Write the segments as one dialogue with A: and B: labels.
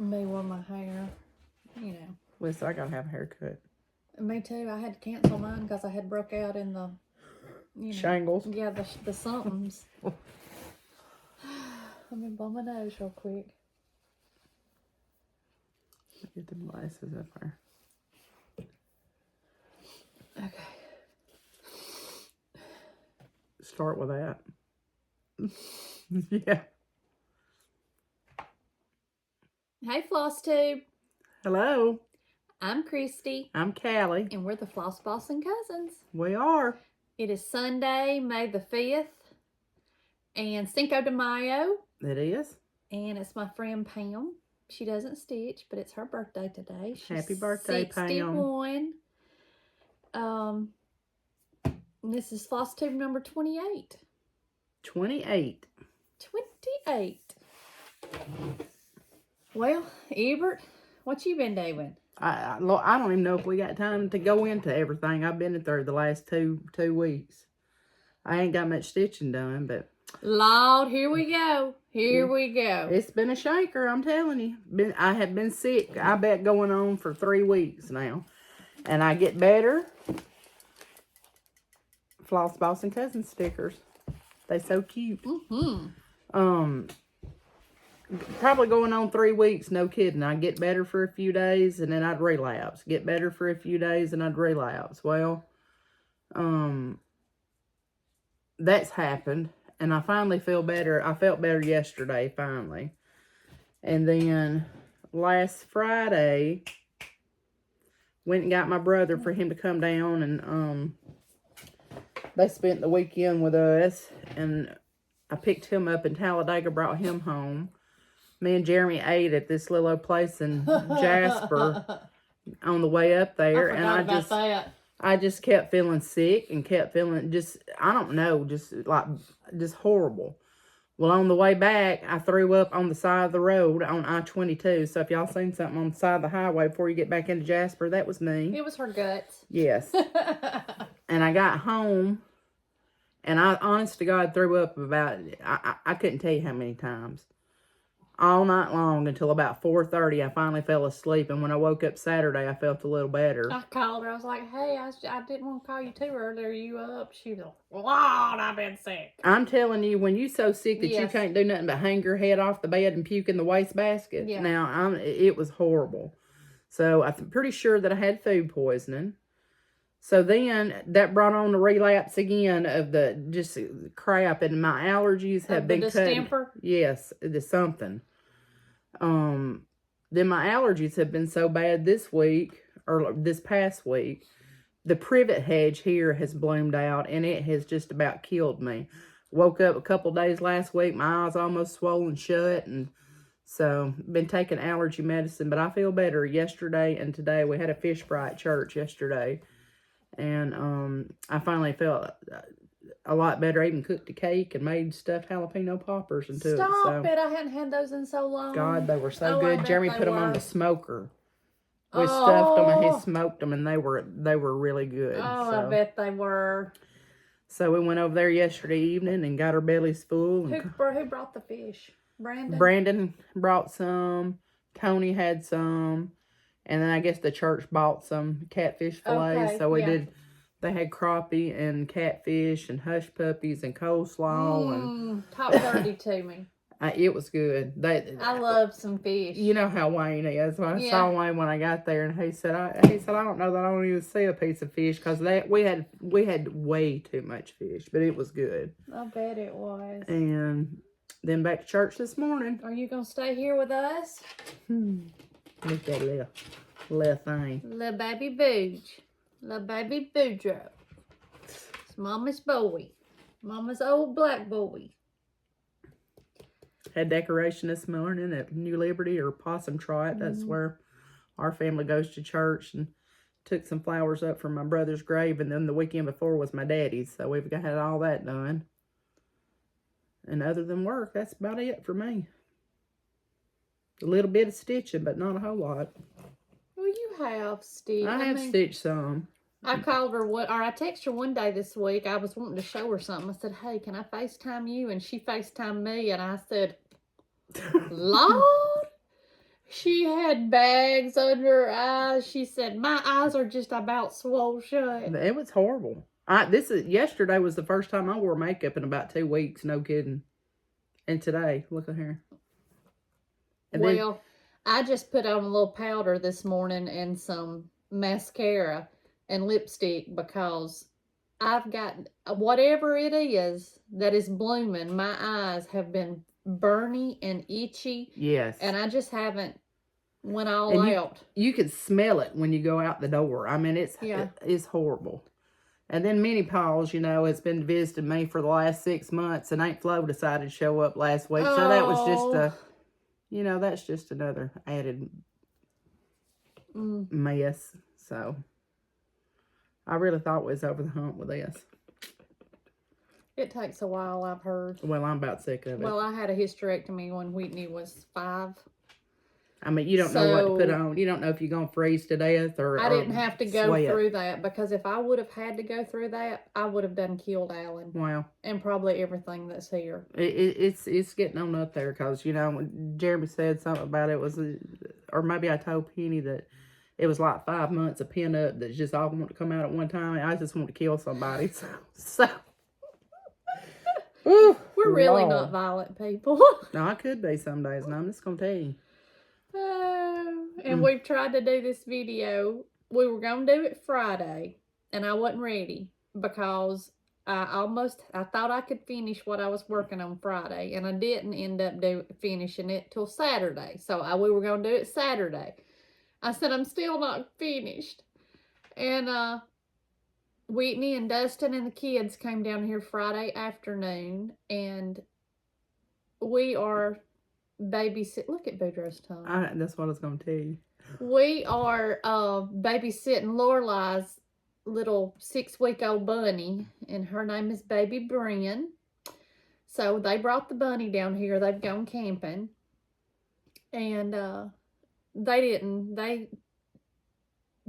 A: Me with my hair, you know.
B: Listen, I gotta have a haircut.
A: Me too. I had to cancel mine because I had broke out in the, you know.
B: Shingles.
A: Yeah, the somethings. Let me blow my nose real quick.
B: Get the glasses up there.
A: Okay.
B: Start with that. Yeah.
A: Hey, Flosstube.
B: Hello.
A: I'm Christy.
B: I'm Callie.
A: And we're the Floss Boss and Cousins.
B: We are.
A: It is Sunday, May the 5th. And Cinco de Mayo.
B: It is.
A: And it's my friend Pam. She doesn't stitch, but it's her birthday today. She's
B: Happy birthday,
A: 61. Pam. This is Flosstube number 28.
B: 28.
A: 28. Well, Ebert, what you been doing?
B: I don't even know if we got time to go into everything. I've been through the last two weeks. I ain't got much stitching done, but
A: Lord, here we go. Here we go.
B: It's been a shaker, I'm telling you. I have been sick, I bet, going on for 3 weeks now. And I get better. Floss Boss and Cousin stickers. They so cute. Probably going on 3 weeks, no kidding. I get better for a few days and then I'd relapse. Get better for a few days and I'd relapse. Well, that's happened. And I finally feel better. I felt better yesterday, finally. And then last Friday, went and got my brother for him to come down. And they spent the weekend with us. And I picked him up in Talladega, brought him home. Me and Jeremy ate at this little old place in Jasper on the way up there. I just kept feeling sick and kept feeling just, I don't know, just horrible. Well, on the way back, I threw up on the side of the road on I-22. So if y'all seen something on the side of the highway before you get back into Jasper, that was me.
A: It was her guts.
B: Yes. And I got home, and I, honest to God, threw up about, I couldn't tell you how many times. All night long until about 4:30, I finally fell asleep. And when I woke up Saturday, I felt a little better.
A: I called her. I was like, hey, I didn't want to call you too early. Are you up? She was like, Lord, I've been sick.
B: I'm telling you, when you're so sick that you can't do nothing but hang your head off the bed and puke in the wastebasket. Yeah. Now, it was horrible. So I'm pretty sure that I had food poisoning. So then that brought on the relapse again of the just crap, and my allergies have been
A: distemper?
B: Yes, the something. Then my allergies have been so bad this week, or this past week, the privet hedge here has bloomed out, and it has just about killed me. Woke up a couple days last week, my eyes almost swollen shut, and so been taking allergy medicine, but I feel better yesterday and today. We had a fish fry at church yesterday. And I finally felt a lot better. I even cooked a cake and made stuffed jalapeno poppers into it.
A: Stop it. I hadn't had those in so long.
B: God, they were so good. Jeremy put them on the smoker. We stuffed them and he smoked them, and they were really good.
A: Oh, so I bet they were.
B: So we went over there yesterday evening and got our bellies full.
A: Who brought the fish? Brandon?
B: Brandon brought some. Tony had some. And then I guess the church bought some catfish fillets. Okay, so we did, they had crappie and catfish and hush puppies and coleslaw. And
A: top 30 to me.
B: It was good.
A: I love some fish.
B: You know how Wayne is. I saw Wayne when I got there, and he said, I don't know that I don't even see a piece of fish, because we had way too much fish, but it was good.
A: I bet it was.
B: And then back to church this morning.
A: Are you going to stay here with us?
B: Look at that little thing.
A: Little baby Bouge. Little baby Boudreaux. It's Mama's boy. Mama's old black boy.
B: Had decoration this morning at New Liberty, or Possum Trot. That's where our family goes to church. And took some flowers up from my brother's grave. And then the weekend before was my daddy's. So we've had all that done. And other than work, that's about it for me. A little bit of stitching, but not a whole lot.
A: Well, you have stitched.
B: I have stitched some.
A: I called her, I texted her one day this week. I was wanting to show her something. I said, hey, can I FaceTime you? And she FaceTimed me, and I said, Lord. She had bags under her eyes. She said, my eyes are just about swole shut.
B: It was horrible. Yesterday was the first time I wore makeup in about 2 weeks. No kidding. And today, look at her. And
A: well, I just put on a little powder this morning and some mascara and lipstick because I've got whatever it is that is blooming. My eyes have been burny and itchy.
B: Yes.
A: And I just haven't went all out.
B: You can smell it when you go out the door. I mean, it's horrible. And then Minnie Paws, has been visiting me for the last 6 months, and Aunt Flo decided to show up last week. So that was just that's just another added mess. So I really thought we was over the hump with this.
A: It takes a while, I've heard.
B: Well, I'm about sick of it.
A: Well, I had a hysterectomy when Whitney was 5.
B: I mean, you don't know what to put on. You don't know if you're going to freeze to death or
A: I didn't have to go
B: sweat.
A: through that, because if I would have had to go through that, I would have done killed Alan.
B: Wow.
A: And probably everything that's here.
B: It's getting on up there because, when Jeremy said something about it was, or maybe I told Penny that it was like 5 months of pin up that just all want to come out at one time. And I just want to kill somebody. So. Ooh,
A: we're really not violent people.
B: No, I could be some days, and I'm just going to tell you.
A: And we've tried to do this video. We were going to do it Friday, and I wasn't ready because I thought I could finish what I was working on Friday, and I didn't end up finishing it till Saturday. So we were going to do it Saturday. I said, I'm still not finished. And Whitney and Dustin and the kids came down here Friday afternoon, and we are babysitting. Look at Boudreaux's tongue.
B: That's what I was going to tell you.
A: We are babysitting Lorelei's little 6-week-old bunny, and her name is Baby Bren. So they brought the bunny down here. They've gone camping, and they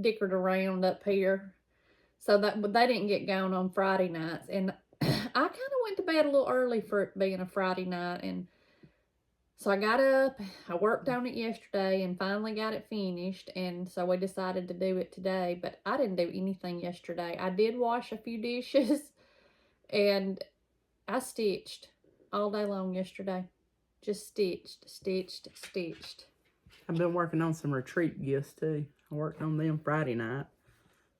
A: dickered around up here. So they didn't get going on Friday nights. And I kind of went to bed a little early for it being a Friday night. And so I got up, I worked on it yesterday and finally got it finished. And so we decided to do it today. But I didn't do anything yesterday. I did wash a few dishes, and I stitched all day long yesterday. Just stitched.
B: I've been working on some retreat gifts too. I worked on them Friday night.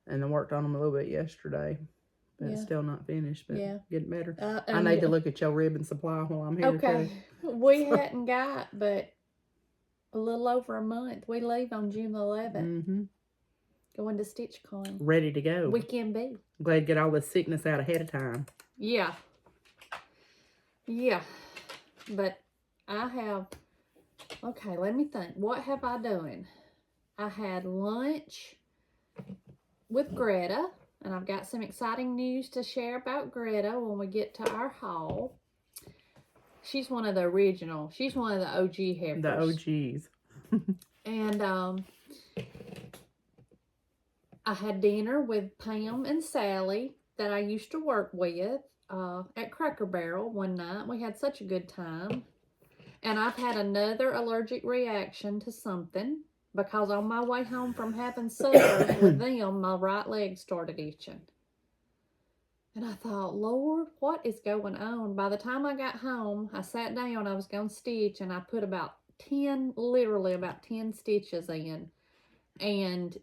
B: And I worked on them a little bit yesterday. But it's still not finished. But getting better. I need to look at your ribbon supply while I'm here.
A: Okay. We hadn't got but a little over a month. We leave on June the 11th.
B: Mm-hmm.
A: Going to StitchCon.
B: Ready to go.
A: Weekend B.
B: Glad to get all this sickness out ahead of time.
A: Yeah. Yeah. But I have... Okay, let me think. What have I done? I had lunch with Greta, and I've got some exciting news to share about Greta when we get to our haul. She's one of the original. She's one of the OG heifers.
B: The OGs.
A: And I had dinner with Pam and Sally that I used to work with at Cracker Barrel one night. We had such a good time. And I've had another allergic reaction to something, because on my way home from having supper with them, my right leg started itching. And I thought, Lord, what is going on? By the time I got home, I sat down, I was going to stitch, and I put literally about 10 stitches in. And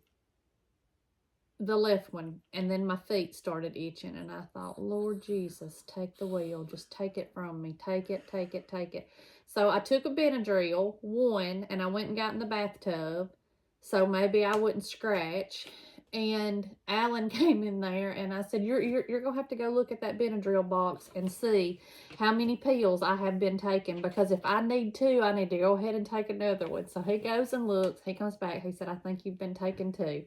A: the left one, and then my feet started itching, and I thought, Lord Jesus, take the wheel. Just take it from me. Take it. So I took a Benadryl, one, and I went and got in the bathtub so maybe I wouldn't scratch. And Alan came in there, and I said, you're going to have to go look at that Benadryl box and see how many pills I have been taking, because if I need 2, I need to go ahead and take another one. So he goes and looks. He comes back. He said, I think you've been taking 2.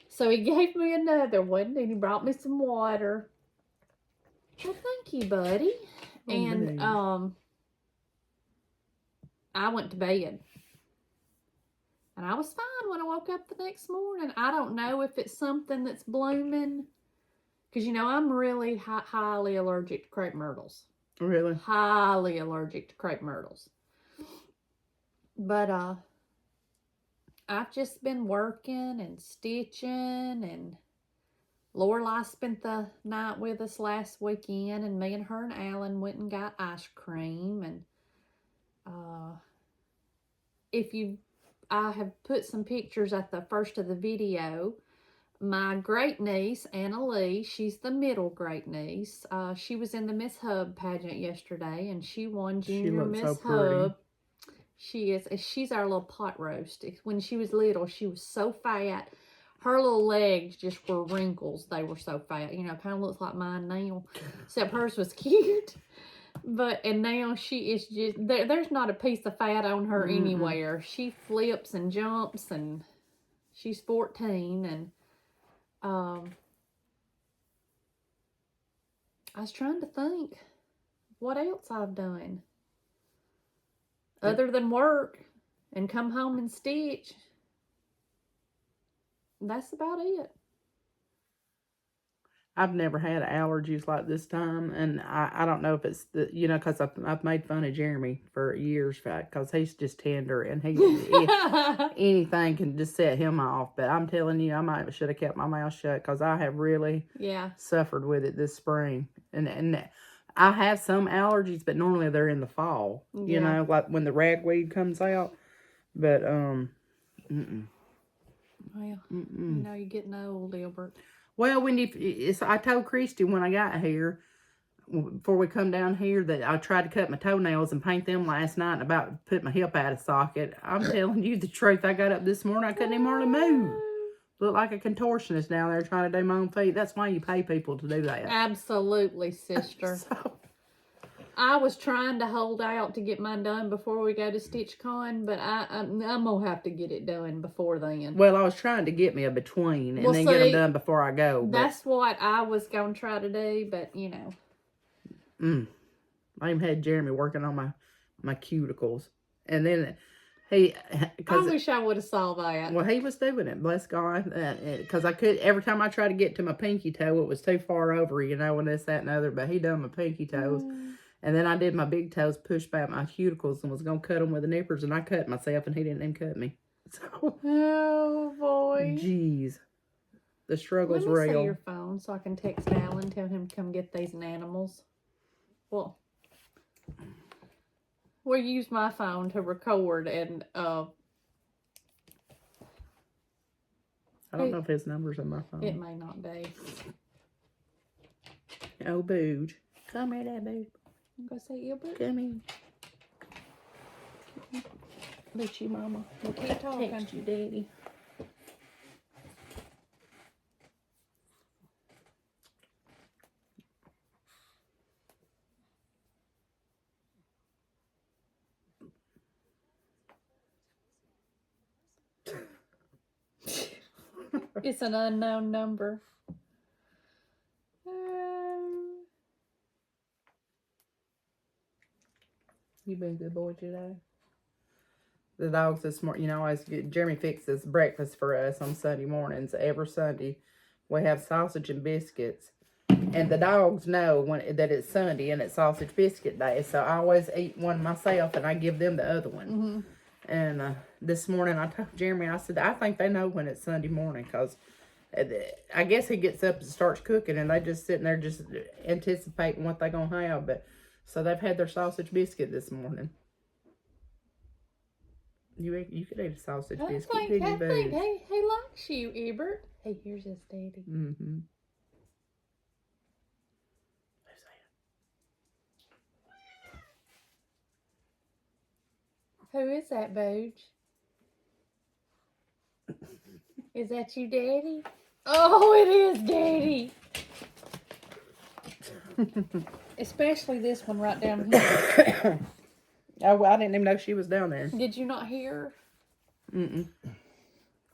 A: So he gave me another one, and he brought me some water. Well, thank you, buddy.
B: Oh,
A: and
B: nice.
A: I went to bed. And I was fine when I woke up the next morning. I don't know if it's something that's blooming. Because, I'm really highly allergic to crepe myrtles.
B: Really?
A: Highly allergic to crepe myrtles. But I've just been working and stitching, and Lorelai spent the night with us last weekend, and me and her and Alan went and got ice cream. And I have put some pictures at the first of the video. My great niece, Anna Lee, she's the middle great niece. She was in the Miss Hub pageant yesterday, and she won Junior Miss Hub. She's our little pot roast. When she was little, she was so fat. Her little legs just were wrinkles. They were so fat. You know, kind of looks like mine now. Except hers was cute. And now she is just, there's not a piece of fat on her anywhere. She flips and jumps, and she's 14. And I was trying to think what else I've done. Other than work and come home and stitch. That's about it.
B: I've never had allergies like this time, and I don't know if it's because I've made fun of Jeremy for years, because he's just tender, and anything can just set him off. But I'm telling you, I should have kept my mouth shut, because I have really suffered with it this spring, and I have some allergies, but normally they're in the fall, you know, like when the ragweed comes out. But
A: Well, you know, you're getting old, Albert.
B: Well, I told Christy when I got here, before we come down here, that I tried to cut my toenails and paint them last night, and about to put my hip out of socket. I'm telling you the truth. I got up this morning, I couldn't even hardly move. Look like a contortionist down there trying to do my own feet. That's why you pay people to do that.
A: Absolutely, sister. I was trying to hold out to get mine done before we go to StitchCon, but I'm going to have to get it done before then.
B: Well, I was trying to get me a between and then get them done before I go.
A: That's what I was going to try to do, but, you know.
B: I even had Jeremy working on my cuticles. And then I
A: wish I would have saw that.
B: Well, he was doing it, bless God. Because every time I tried to get to my pinky toe, it was too far over, you know, and this, that, and the other. But he done my pinky toes. And then I did my big toes, pushed back my cuticles, and was going to cut them with the nippers, and I cut myself, and he didn't even cut me. So,
A: oh, boy.
B: Jeez. The struggle's real.
A: Let me see your phone so I can text Alan, tell him to come get these animals. Well, we'll use my phone to record, and,
B: I don't know if his number's in my phone.
A: It may not be.
B: Oh, Bouge. Come here, there, Bouge.
A: I'm going to say, Albert.
B: Come here.
A: Let you, Mama. We'll keep talking.
B: Text you, Daddy.
A: It's an unknown number.
B: You been a good boy today? The dogs this morning, you know, Jeremy fixes breakfast for us on Sunday mornings. Every Sunday, we have sausage and biscuits. And the dogs know that it's Sunday and it's sausage biscuit day. So I always eat one myself, and I give them the other one. And this morning, I told Jeremy, I said, I think they know when it's Sunday morning, because I guess he gets up and starts cooking, and they just sitting there just anticipating what they're going to have. But so they've had their sausage biscuit this morning. You could eat a sausage biscuit.
A: I think he likes you, Ebert. Hey, here's his daddy. Who is that, Bouge? Is that you, Daddy? Oh, it is, Daddy. Especially this one right down here.
B: Oh, well, I didn't even know she was down there.
A: Did you not hear?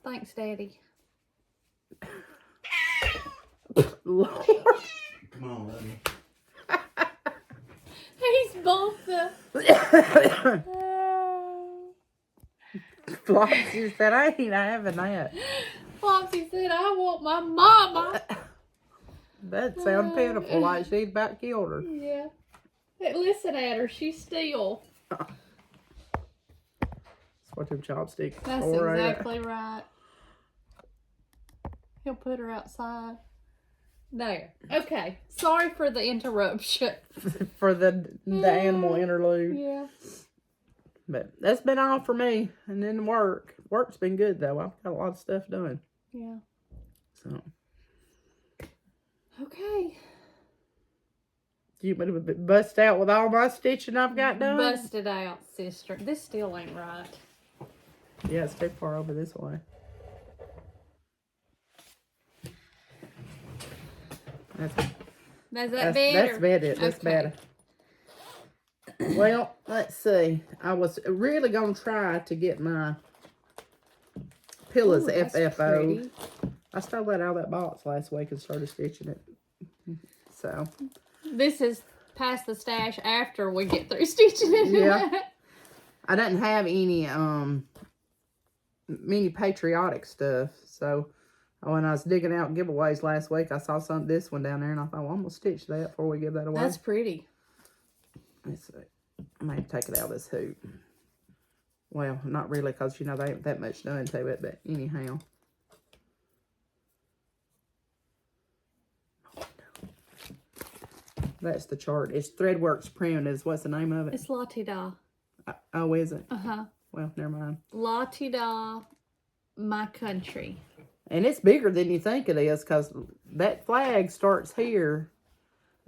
A: Thanks, Daddy.
B: Lord.
C: Come on, let me.
A: He's bumped the...
B: Flossie said, I ain't having that.
A: Flossie said, I want my mama.
B: That sounds pitiful, like she'd about killed her.
A: Yeah. Hey, listen at her. She's still.
B: what them chopsticks
A: That's
B: for.
A: exactly right. He'll put her outside. There. Okay. Sorry for the interruption.
B: For the animal interlude.
A: Yeah.
B: But that's been all for me. And then work. Work's been good, though. I've got a lot of stuff done.
A: Yeah.
B: So.
A: Okay.
B: You want me to bust out with all my stitching I've got done?
A: Bust it out, sister. This still ain't right.
B: Yeah, it's too far over this way.
A: That's
B: That's
A: better.
B: better. That's better. Well, let's see. I was really going to try to get my pillows FFO'd. I stole that out of that box last week and started stitching it. So.
A: This is past the stash after we get through stitching it.
B: Yeah. I didn't have any many patriotic stuff. So when I was digging out giveaways last week, I saw this one down there and I thought, well, I'm going to stitch that before we give that away.
A: That's pretty.
B: Let's see. I might have to take it out of this hoop. Well, not really, because, you know, they ain't that much done to it, but anyhow. That's the chart. It's ThreadWorks Primitive. What's the name of it?
A: It's La-Ti-Da.
B: Oh, is it?
A: Uh-huh.
B: Well, never mind.
A: La-Ti-Da, My Country.
B: And it's bigger than you think it is, because that flag starts here.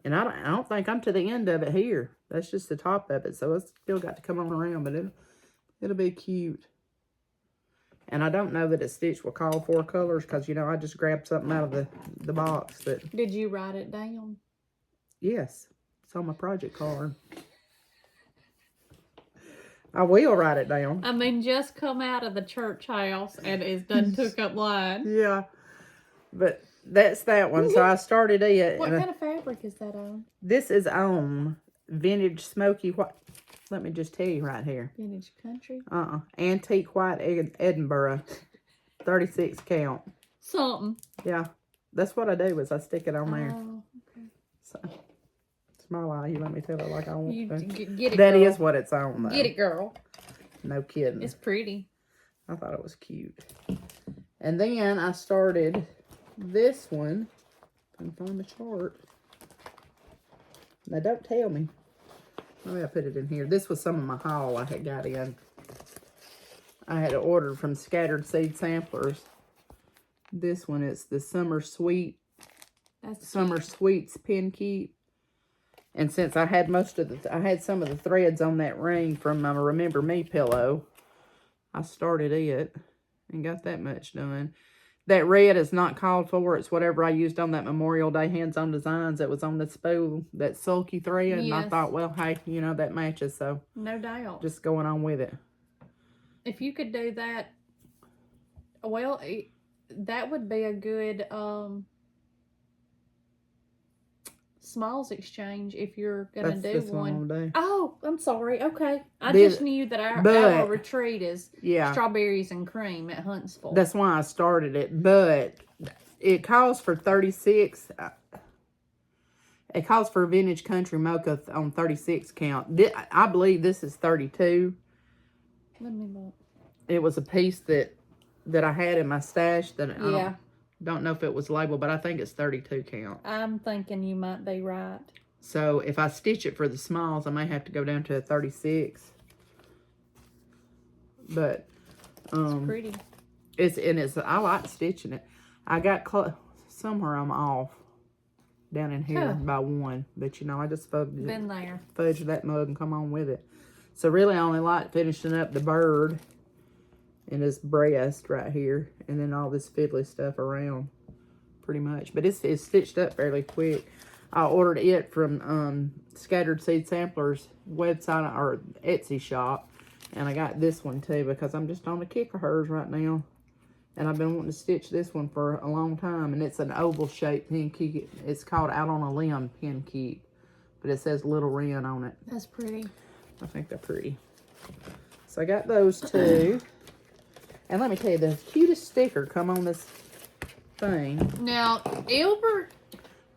B: And I don't think I'm to the end of it here. That's just the top of it. So it's still got to come on around, but it'll be cute. And I don't know that it's stitched with all 4 colors, because, you know, I just grabbed something out of the box. But
A: Did you write it down?
B: yes, it's on my project card. I will write it down.
A: I mean, just come out of the church house and it's done took up line.
B: Yeah, but that's that one. So I started it.
A: What kind of fabric is that on?
B: This is on Vintage Smoky White. Let me just tell you right here.
A: Vintage Country?
B: Antique White Edinburgh. 36 count.
A: Something.
B: Yeah, that's what I do is I stick it on there.
A: Oh, okay.
B: So, it's my lie. You let me tell it like I want
A: You
B: to.
A: get it,
B: That
A: girl.
B: is what it's on, though.
A: Get it, girl.
B: No kidding.
A: It's pretty.
B: I thought it was cute. And then I started this one. Can find the chart. Now, don't tell me. Maybe I put it in here. This was some of my haul I had got in. I had ordered from Scattered Seed Samplers. This one is the Summer Sweets Pin Keep. And since I had I had some of the threads on that ring from my Remember Me pillow, I started it and got that much done. That red is not called for. It's whatever I used on that Memorial Day hands-on designs that was on the spool, that sulky thread.
A: Yes.
B: And I thought, well, hey, you know, that matches, so
A: No doubt.
B: just going on with it.
A: If you could do that, well, that would be a good smalls exchange if you're gonna
B: That's
A: do
B: this one
A: one.
B: I'm gonna do.
A: Oh, I'm sorry. Okay, I
B: This-
A: just knew that our
B: but-
A: retreat is
B: Yeah.
A: strawberries and cream at Huntsville.
B: That's why I started it, but it calls for 36. It calls for Vintage Country Mocha on 36 count. I believe this is 32.
A: Let me look.
B: It was a piece that I had in my stash that I
A: Yeah,
B: don't know if it was labeled, but I think it's 32 count.
A: I'm thinking you might be right.
B: So if I stitch it for the smalls, I may have to go down to a 36. But
A: It's pretty.
B: I like stitching it. I got somewhere I'm off down in here
A: Huh.
B: by 1, but you know I just
A: Been there.
B: fudge that mug and come on with it. So really I only like finishing up the bird and his breast right here, and then all this fiddly stuff around pretty much. But it's stitched up fairly quick. I ordered it from Scattered Seed Samplers website or Etsy shop, and I got this one too because I'm just on the kick of hers right now. And I've been wanting to stitch this one for a long time, and it's an oval shaped pin keep. It's called Out on a Limb pin keep, but it says Little Wren on it.
A: That's pretty.
B: I think they're pretty. So I got those two. And let me tell you, the cutest sticker come on this thing.
A: Now, Ilbert,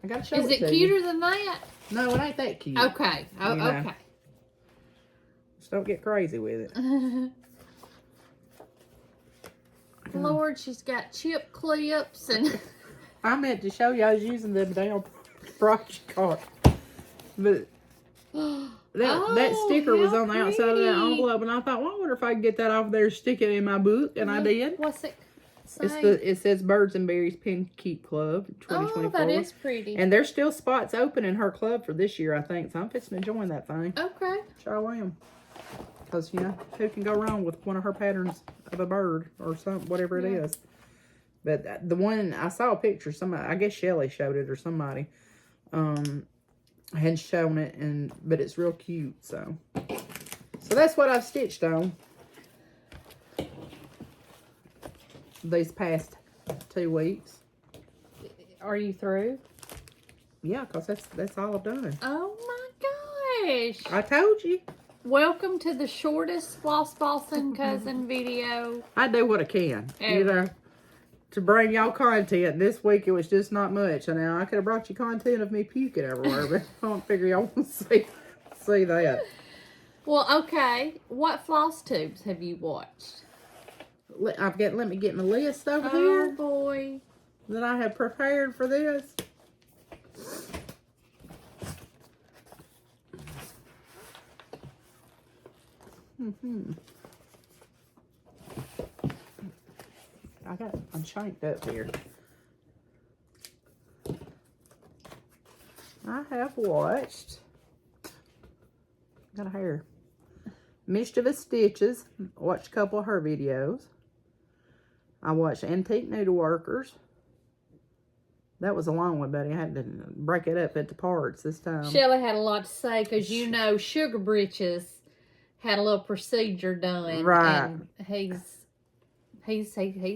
B: I gotta show
A: is it
B: to you.
A: cuter than that?
B: No, it ain't that cute.
A: Okay. Oh,
B: You know.
A: okay.
B: Just don't get crazy with it.
A: board. She's got chip clips and
B: I meant to show you I was using them down project card. But that sticker was on the outside of that envelope, and I thought, well, I wonder if I can get that off there, stick it in my book, and I did.
A: What's it say?
B: It says Birds and Berries Pen Keep Club 2024.
A: Oh, that is pretty.
B: And there's still spots open in her club for this year, I think. So I'm fixing to join that thing.
A: Okay.
B: Sure am. Because, you know, who can go wrong with one of her patterns of a bird or something, whatever it is. But the one, I saw a picture, somebody, I guess Shelly showed it or somebody. Had shown it, but it's real cute, so that's what I've stitched on these past 2 weeks.
A: Are you through?
B: Yeah, because that's all I've done.
A: Oh my gosh.
B: I told you.
A: Welcome to the shortest Floss Boss and Cousin video.
B: I do what I can,
A: Ever.
B: you know, to bring y'all content. This week it was just not much. And now I could have brought you content of me puking everywhere, but I don't figure y'all want to see that.
A: Well, okay. What floss tubes have you watched?
B: Let me get my list over
A: Oh
B: here
A: boy.
B: that I have prepared for this. I'm shanked up here. I have watched, got a hair, Mischievous Stitches, watched a couple of her videos. I watched Antique Needleworkers. That was a long one, buddy. I had to break it up into parts this time.
A: Shelly had a lot to say because you know Sugar Britches had a little procedure done.
B: Right.
A: And he's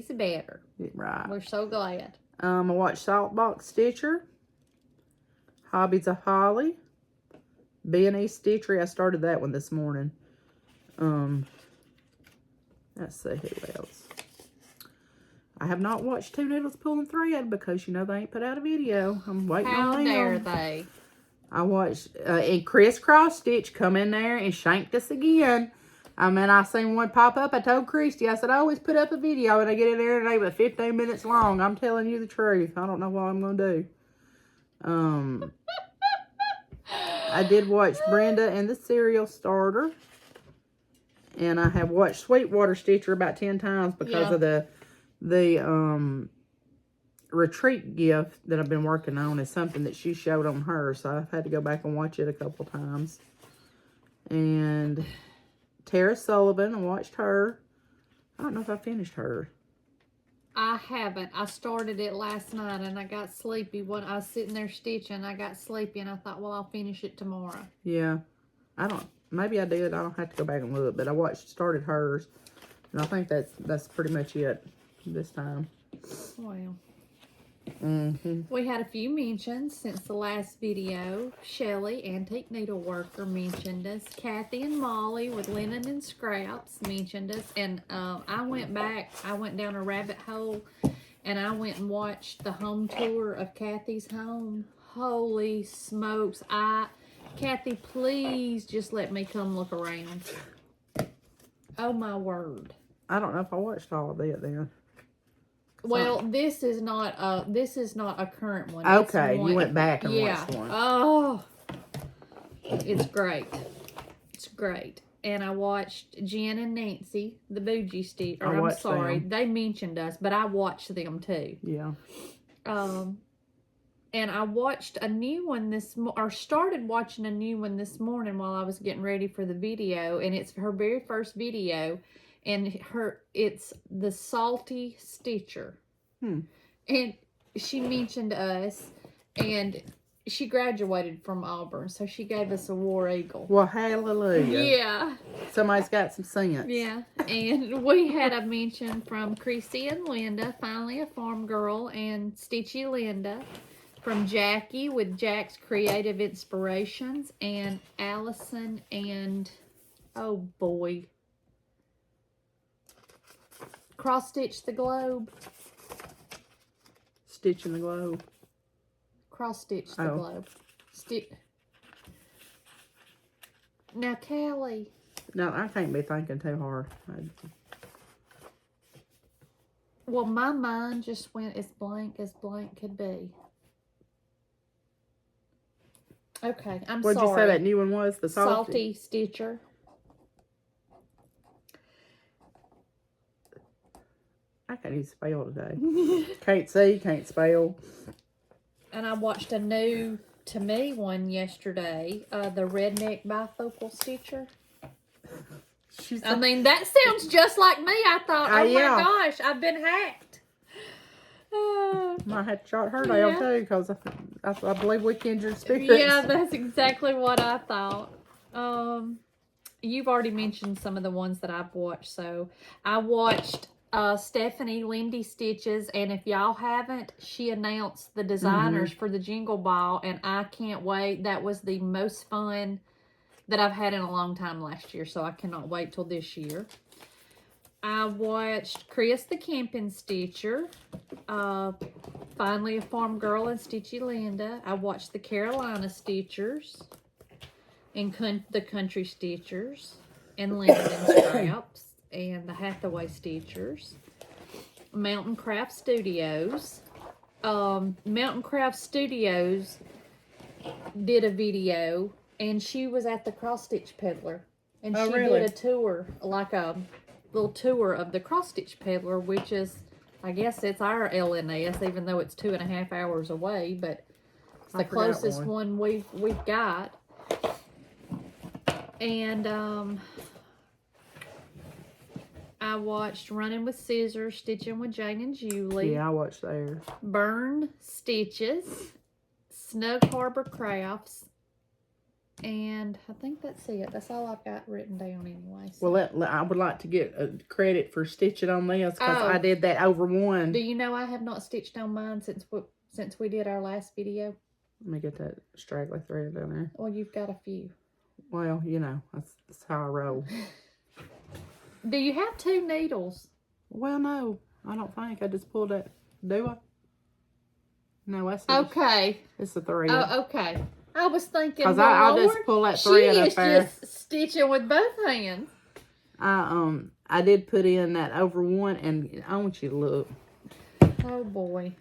A: better.
B: Right.
A: We're so glad.
B: I watched Saltbox Stitcher, Hobbies of Holly, B&E Stitchery. I started that one this morning. Let's see who else. I have not watched Two Needles Pulling Thread because, you know, they ain't put out a video. I'm waiting
A: How
B: on them.
A: dare they?
B: I watched and Crisscross Stitch come in there and shanked us again. I mean, I seen one pop up. I told Christy, I said, I always put up a video and I get in there and they were 15 minutes long. I'm telling you the truth. I don't know what I'm going to do. I did watch Brenda and the Cereal Starter. And I have watched Sweetwater Stitcher about 10 times because of the retreat gift that I've been working on is something that she showed on her. So I've had to go back and watch it a couple times. And Tara Sullivan, I watched her. I don't know if I finished her.
A: I haven't. I started it last night and I got sleepy when I was sitting there stitching. I got sleepy and I thought, well, I'll finish it tomorrow.
B: Yeah. Maybe I did. I don't have to go back and look. But I started hers. And I think that's pretty much it this time.
A: Well. We had a few mentions since the last video. Shelly, Antique Needleworker, mentioned us. Kathy and Molly with Linen and Scraps mentioned us. And I went down a rabbit hole and I went and watched the home tour of Kathy's home. Holy smokes. Kathy, please just let me come look around. Oh my word.
B: I don't know if I watched all of it then.
A: Well, this is not a current one.
B: Okay,
A: It's one,
B: you went back and watched one.
A: Oh, it's great. It's great. And I watched Jen and Nancy, the Bougie Stitchers. I'm sorry, they mentioned us, but I watched them too.
B: Yeah.
A: And I watched a new one started watching a new one this morning while I was getting ready for the video, and it's her very first video. And it's the Salty Stitcher. And she mentioned us, and she graduated from Auburn, so she gave us a War Eagle.
B: Well, hallelujah.
A: Yeah.
B: Somebody's got some sense.
A: Yeah. And we had a mention from Chrissy and Linda, finally a Farmgirl, and Stitchy Linda. From Jackie with Jack's Creative Inspirations, and Allison and, oh boy, Cross Stitch the Globe.
B: Stitching the Globe.
A: Cross Stitch the Globe. Now, Callie.
B: No, I can't be thinking too hard.
A: Well, my mind just went as blank could be. Okay, I'm sorry.
B: What'd you say that new one was? The
A: Salty Stitcher.
B: I can't even spell today. Can't see, can't spell.
A: And I watched a new, to me, one yesterday. The Redneck Bifocal Stitcher. I mean, that sounds just like me. I thought, oh
B: yeah.
A: my gosh, I've been hacked.
B: Might have to shut her down too, because I believe we kindred spirits.
A: Yeah, that's exactly what I thought. You've already mentioned some of the ones that I've watched. So I watched Stephanie Lindy Stitches, and if y'all haven't, she announced the designers for the Jingle Ball, and I can't wait. That was the most fun that I've had in a long time last year, so I cannot wait till this year. I watched Chris the Camping Stitcher, finally a Farmgirl and Stitchy Linda. I watched the Carolina Stitchers and the Country Stitchers and Linden Scraps and the Hathaway Stitchers. Mountain Craft Studios. Mountain Craft Studios did a video, and she was at the Cross Stitch Peddler, and she did a tour, like a little tour of the Cross Stitch Peddler, which is, I guess it's our LNS, even though it's 2.5 hours away, but it's the closest one we've got. And I watched Running with Scissors, Stitching with Jane and Julie.
B: Yeah, I watched theirs.
A: Bern Stitches, Snug Harbor Crafts, and I think that's it. That's all I've got written down anyway. So.
B: Well, I would like to get credit for stitching on this, because I did that over one.
A: Do you know I have not stitched on mine since we did our last video?
B: Let me get that straggly thread down there.
A: Well, you've got a few.
B: Well, you know, that's how I roll.
A: Do you have 2 needles?
B: Well, no, I don't think. I just pulled that. Do I? No, that's
A: okay.
B: It's a thread.
A: Oh, okay. I was thinking,
B: because I just pull that thread up there.
A: She is just stitching with both hands.
B: I did put in that over one, and I want you to look.
A: Oh boy.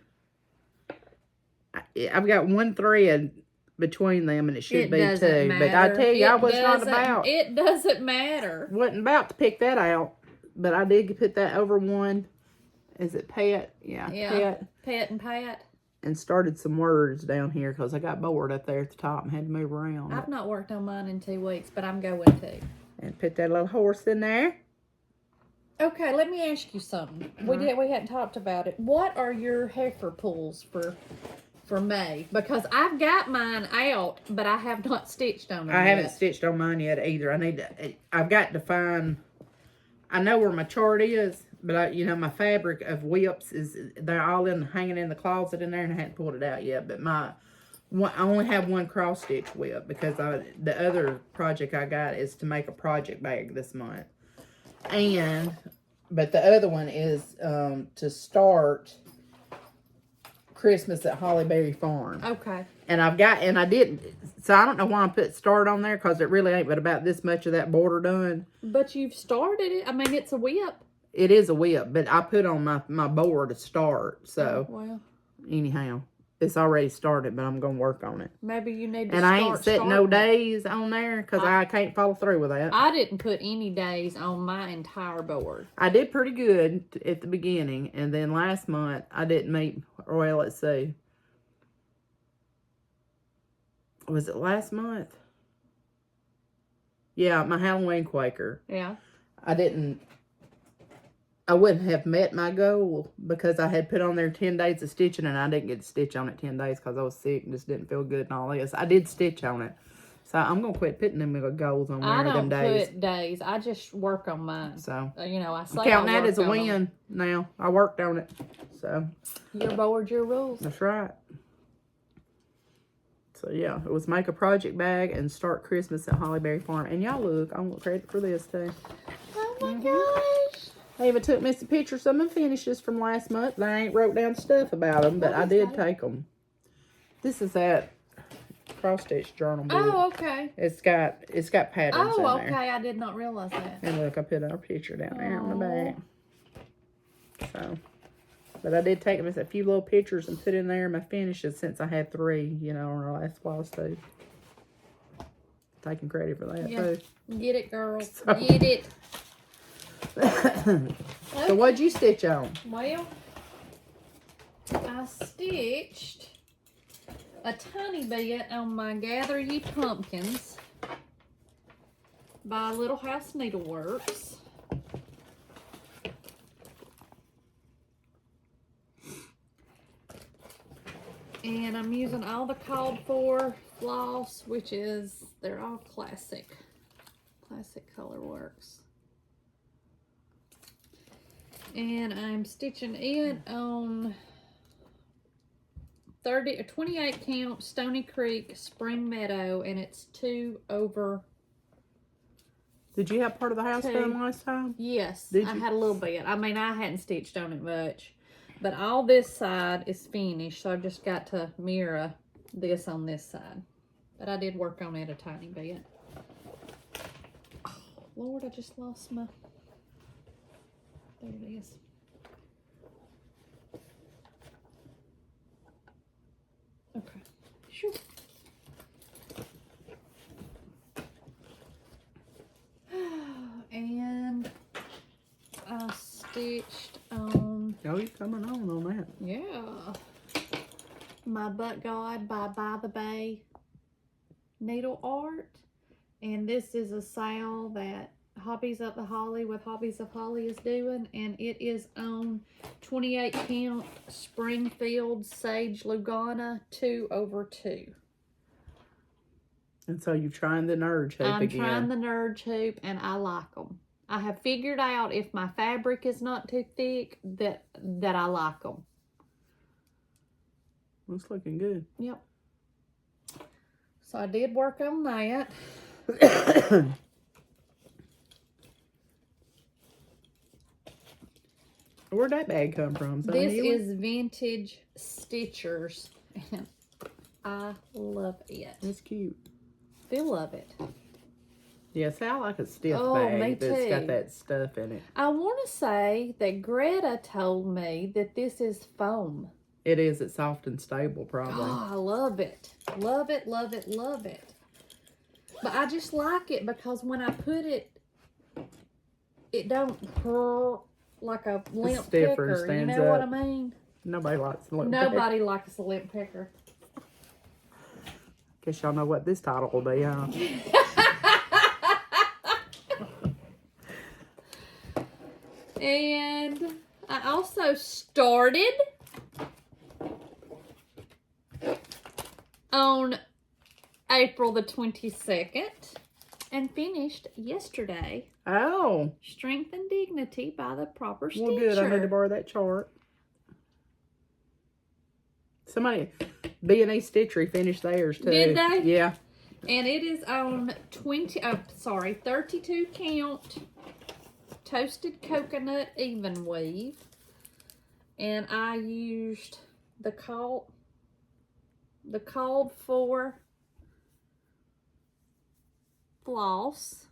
B: I've got one thread between them, and it should be 2.
A: Matter.
B: But I tell you, I was not about.
A: It doesn't matter.
B: Wasn't about to pick that out, but I did put that over one. Is it Pet? Yeah.
A: Pet and Pat.
B: And started some words down here because I got bored up there at the top and had to move around.
A: I've not worked on mine in 2 weeks, but I'm going to.
B: And put that little horse in there.
A: Okay, let me ask you something. We hadn't talked about it. What are your heifer pulls for May? Because I've got mine out, but I have not stitched on them
B: I
A: yet.
B: haven't stitched on mine yet either. I've got to find, I know where my chart is, but my fabric of whips they're all hanging in the closet in there, and I hadn't pulled it out yet. But I only have one cross stitch whip, because the other project I got is to make a project bag this month. But the other one is to start Christmas at Hollyberry Farm.
A: Okay.
B: And I didn't, so I don't know why I put start on there, because it really ain't but about this much of that border done.
A: But you've started it. I mean, it's a whip.
B: It is a whip, but I put on my board to start. So,
A: well,
B: anyhow, it's already started, but I'm going to work on it.
A: Maybe you need to
B: And I ain't set no days on there, because I can't follow through with that.
A: I didn't put any days on my entire board.
B: I did pretty good at the beginning, and then last month I didn't meet, well, let's see. Was it last month? Yeah, my Halloween Quaker.
A: Yeah.
B: I wouldn't have met my goal, because I had put on there 10 days of stitching, and I didn't get to stitch on it 10 days because I was sick and just didn't feel good and all this. I did stitch on it. So I'm going to quit putting them goals on there.
A: I don't
B: them days.
A: put days. I just work on mine.
B: So,
A: I say
B: I'm counting that as a
A: win
B: win now. I worked on it. So,
A: your board, your rules.
B: That's right. So, yeah, it was make a project bag and start Christmas at Hollyberry Farm. And y'all look, I want credit for this too.
A: Oh my gosh.
B: I even took Missy pictures of my finishes from last month. I ain't wrote down stuff about them, but I did take them. This is that cross stitch journal book.
A: Oh, okay.
B: It's got patterns in there.
A: Oh, okay. I did not realize that.
B: And look, I put our picture down there on the back. So, But I did take a few little pictures and put in there my finishes since I had 3, you know, on our last Flosstube. Taking credit for that, too.
A: Get it, girl.
B: So-
A: Get it.
B: So what'd you stitch on?
A: Well, I stitched a tiny bit on my Gather Ye Pumpkins by Little House Needleworks. And I'm using all the called for floss, which is, they're all classic color works. And I'm stitching it on 28 count Stony Creek Spring Meadow, and it's 2 over.
B: Did you have part of the house
A: 2.
B: done last time?
A: Yes,
B: Did
A: I
B: you?
A: had a little bit. I mean, I hadn't stitched on it much, but all this side is finished, so I've just got to mirror this on this side. But I did work on it a tiny bit. Oh, Lord, I just lost my. There it is. Okay. Sure. And I stitched on,
B: Oh, you're coming on that.
A: yeah, my Butt God by the Bay needle art. And this is a sale that Hobbies of Holly with Hobbies of Holly is doing, and it is on 28 count Springfield Sage Lugana 2 over 2.
B: And so you're trying the nerd hoop
A: I'm
B: again.
A: trying the nerd hoop, and I like them. I have figured out if my fabric is not too thick that I like them.
B: Looks looking good.
A: Yep. So I did work on that.
B: Where'd that bag come from?
A: This is Vintage Stitchers, and I love it.
B: It's cute.
A: Feel of it.
B: Yeah, see, I like a stiff
A: Oh,
B: bag
A: me
B: that's
A: too.
B: got that stuff in it.
A: I want to say that Greta told me that this is foam.
B: It is. It's soft and stable, probably.
A: Oh, I love it. Love it, love it, love it. But I just like it because when I put it, it don't purr like a limp
B: stiffer,
A: pecker. You
B: stands
A: know what I
B: up.
A: mean?
B: Nobody likes the limp.
A: Nobody likes a limp pecker.
B: Guess y'all know what this title will be, huh?
A: And I also started on April the 22nd and finished yesterday.
B: Oh.
A: Strength and Dignity by the Proper Stitcher.
B: Well, good. I need to borrow that chart. Somebody, B&E Stitchery finished theirs, too.
A: Did they?
B: Yeah.
A: And it is on 32 count toasted coconut even weave. And I used the called for floss.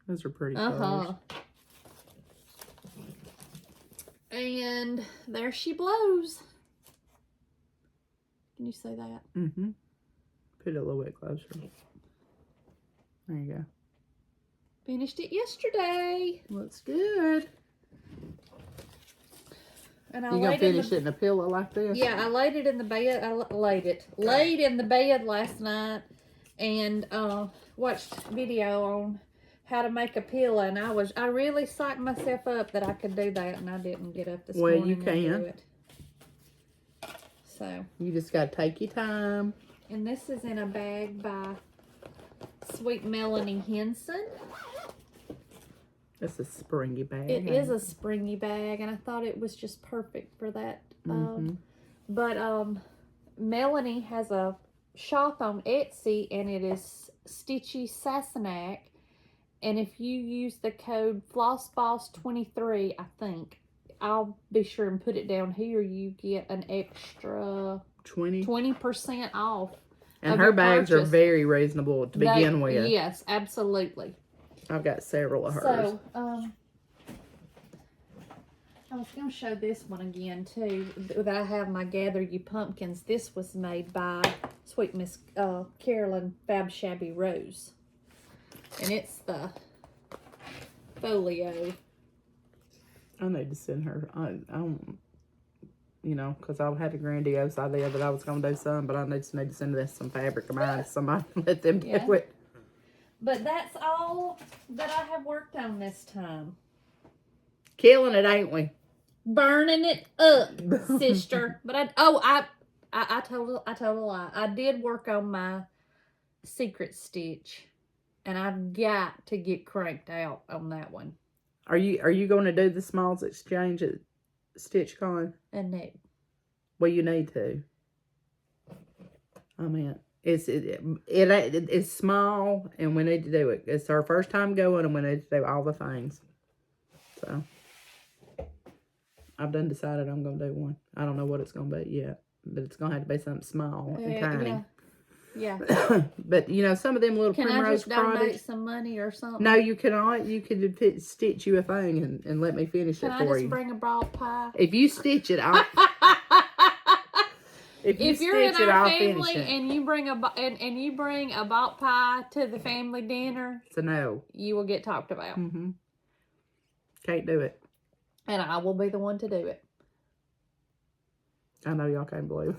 B: Those are pretty colors.
A: And there she blows. Can you say that?
B: Mm-hmm. Put it a little bit closer. There you go.
A: Finished it yesterday.
B: Looks good.
A: And I
B: You gonna
A: laid in
B: finish it in a pillow like this?
A: Yeah, I laid it in the bed. Laid in the bed last night and watched video on how to make a pillow, and I really psyched myself up that I could do that, and I didn't get up this morning.
B: Well, you
A: and
B: can.
A: do it. So,
B: You just gotta take your time.
A: and this is in a bag by Sweet Melanie Henson.
B: It's a springy bag.
A: It is a springy bag, and I thought it was just perfect for that. But Melanie has a shop on Etsy, and it is Stitchy Sassenach. And if you use the code FlossBoss23, I think, I'll be sure and put it down here, you get an extra 20% off.
B: And
A: of
B: her
A: your
B: bags are
A: purchase.
B: very reasonable to begin with.
A: Yes, absolutely.
B: I've got several of hers.
A: So, I was going to show this one again, too, that I have my Gather You Pumpkins. This was made by Sweet Miss Carolyn Fab Shabby Rose. And it's the folio.
B: I need to send her. I don't, you know, because I had a grandiose idea that I was going to do some, but I just need to send this some fabric of mine to somebody and let them do it.
A: But that's all that I have worked on this time.
B: Killing it, ain't we?
A: Burning it up, sister. But I told a lie. I did work on my secret stitch, and I've got to get cranked out on that one.
B: Are you going to do the smalls exchange at StitchCon?
A: And no.
B: Well, you need to. I mean, it's small, and we need to do it. It's our first time going, and we need to do all the things. So, I've done decided I'm going to do one. I don't know what it's going to be yet, but it's going to have to be something small and tiny.
A: Yeah.
B: But, you know, some of them little
A: Can
B: primrose
A: I just donate
B: products.
A: some money or something?
B: No, you cannot. You could stitch you a thing and let me finish it for you.
A: Can I just bring a broad pie?
B: If you stitch it, I'll...
A: If you're in our family and you bring a bot pie to the family dinner,
B: so no,
A: you will get talked about.
B: Can't do it,
A: and I will be the one to do it.
B: I know y'all can't believe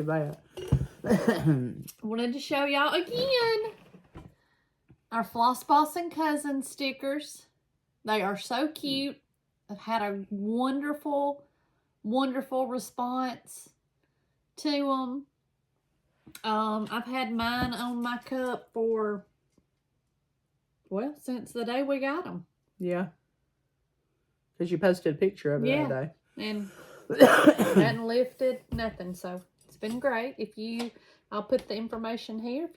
B: that.
A: Wanted to show y'all again our Floss Boss and Cousin stickers. They are so cute. I've had a wonderful response to them. I've had mine on my cup for, well, since the day we got them.
B: Yeah. Because you posted a picture of it the other day.
A: And hadn't lifted, nothing. So it's been great. I'll put the information here. If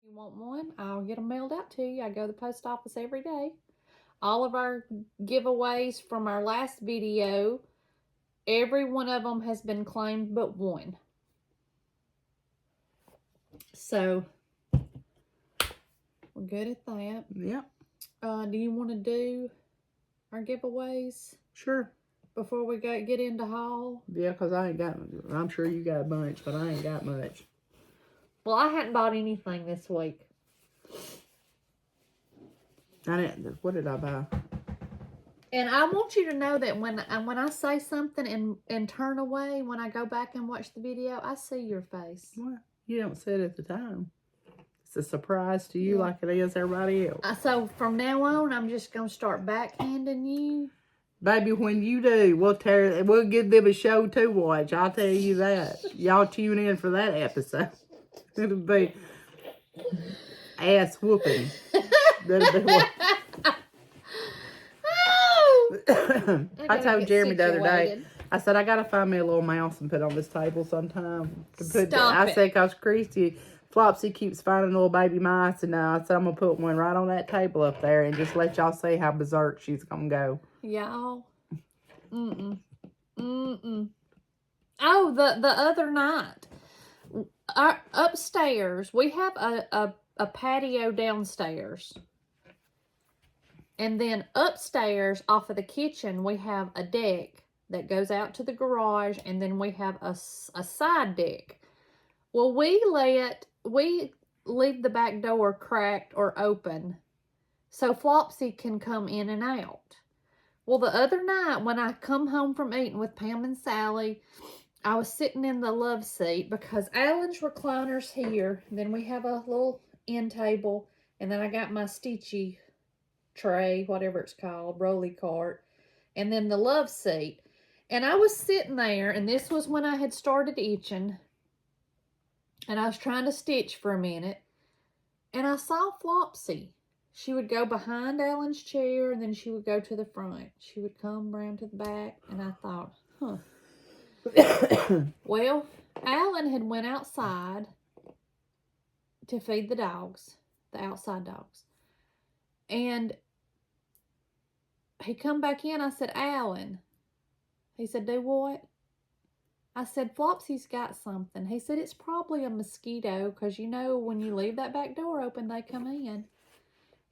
A: you want one, I'll get them mailed out to you. I go to the post office every day. All of our giveaways from our last video, every one of them has been claimed but one. So, we're good at that.
B: Yep.
A: Do you want to do our giveaways?
B: Sure.
A: Before we get into haul?
B: Yeah, because I'm sure you got a bunch, but I ain't got much.
A: Well, I hadn't bought anything this week.
B: What did I buy?
A: And I want you to know that when I say something and turn away, when I go back and watch the video, I see your face.
B: Well, you don't say it at the time. It's a surprise to you like it is everybody else.
A: So from now on, I'm just going to start backhanding you.
B: Baby, when you do, we'll give them a show to watch. I'll tell you that. Y'all tune in for that episode. It'll be ass whooping. That'll be what. I told Jeremy the other day, I said, I got to find me a little mouse and put on this table sometime. I said, because Flopsy keeps finding little baby mice, and I said, I'm going to put one right on that table up there and just let y'all see how berserk she's going to go.
A: Y'all. Oh, the other night, upstairs, we have a patio downstairs. And then upstairs, off of the kitchen, we have a deck that goes out to the garage, and then we have a side deck. Well, we leave the back door cracked or open so Flopsy can come in and out. Well, the other night when I come home from eating with Pam and Sally, I was sitting in the love seat because Alan's recliner's here. Then we have a little end table, and then I got my Stitchy tray, whatever it's called, rolly cart, and then the love seat. And I was sitting there, and this was when I had started itching, and I was trying to stitch for a minute, and I saw Flopsy. She would go behind Alan's chair, and then she would go to the front. She would come around to the back, and I thought, Well, Alan had went outside to feed the dogs, the outside dogs. And he come back in. I said, Alan. He said, do what? I said, Flopsy's got something. He said, it's probably a mosquito because, you know, when you leave that back door open, they come in.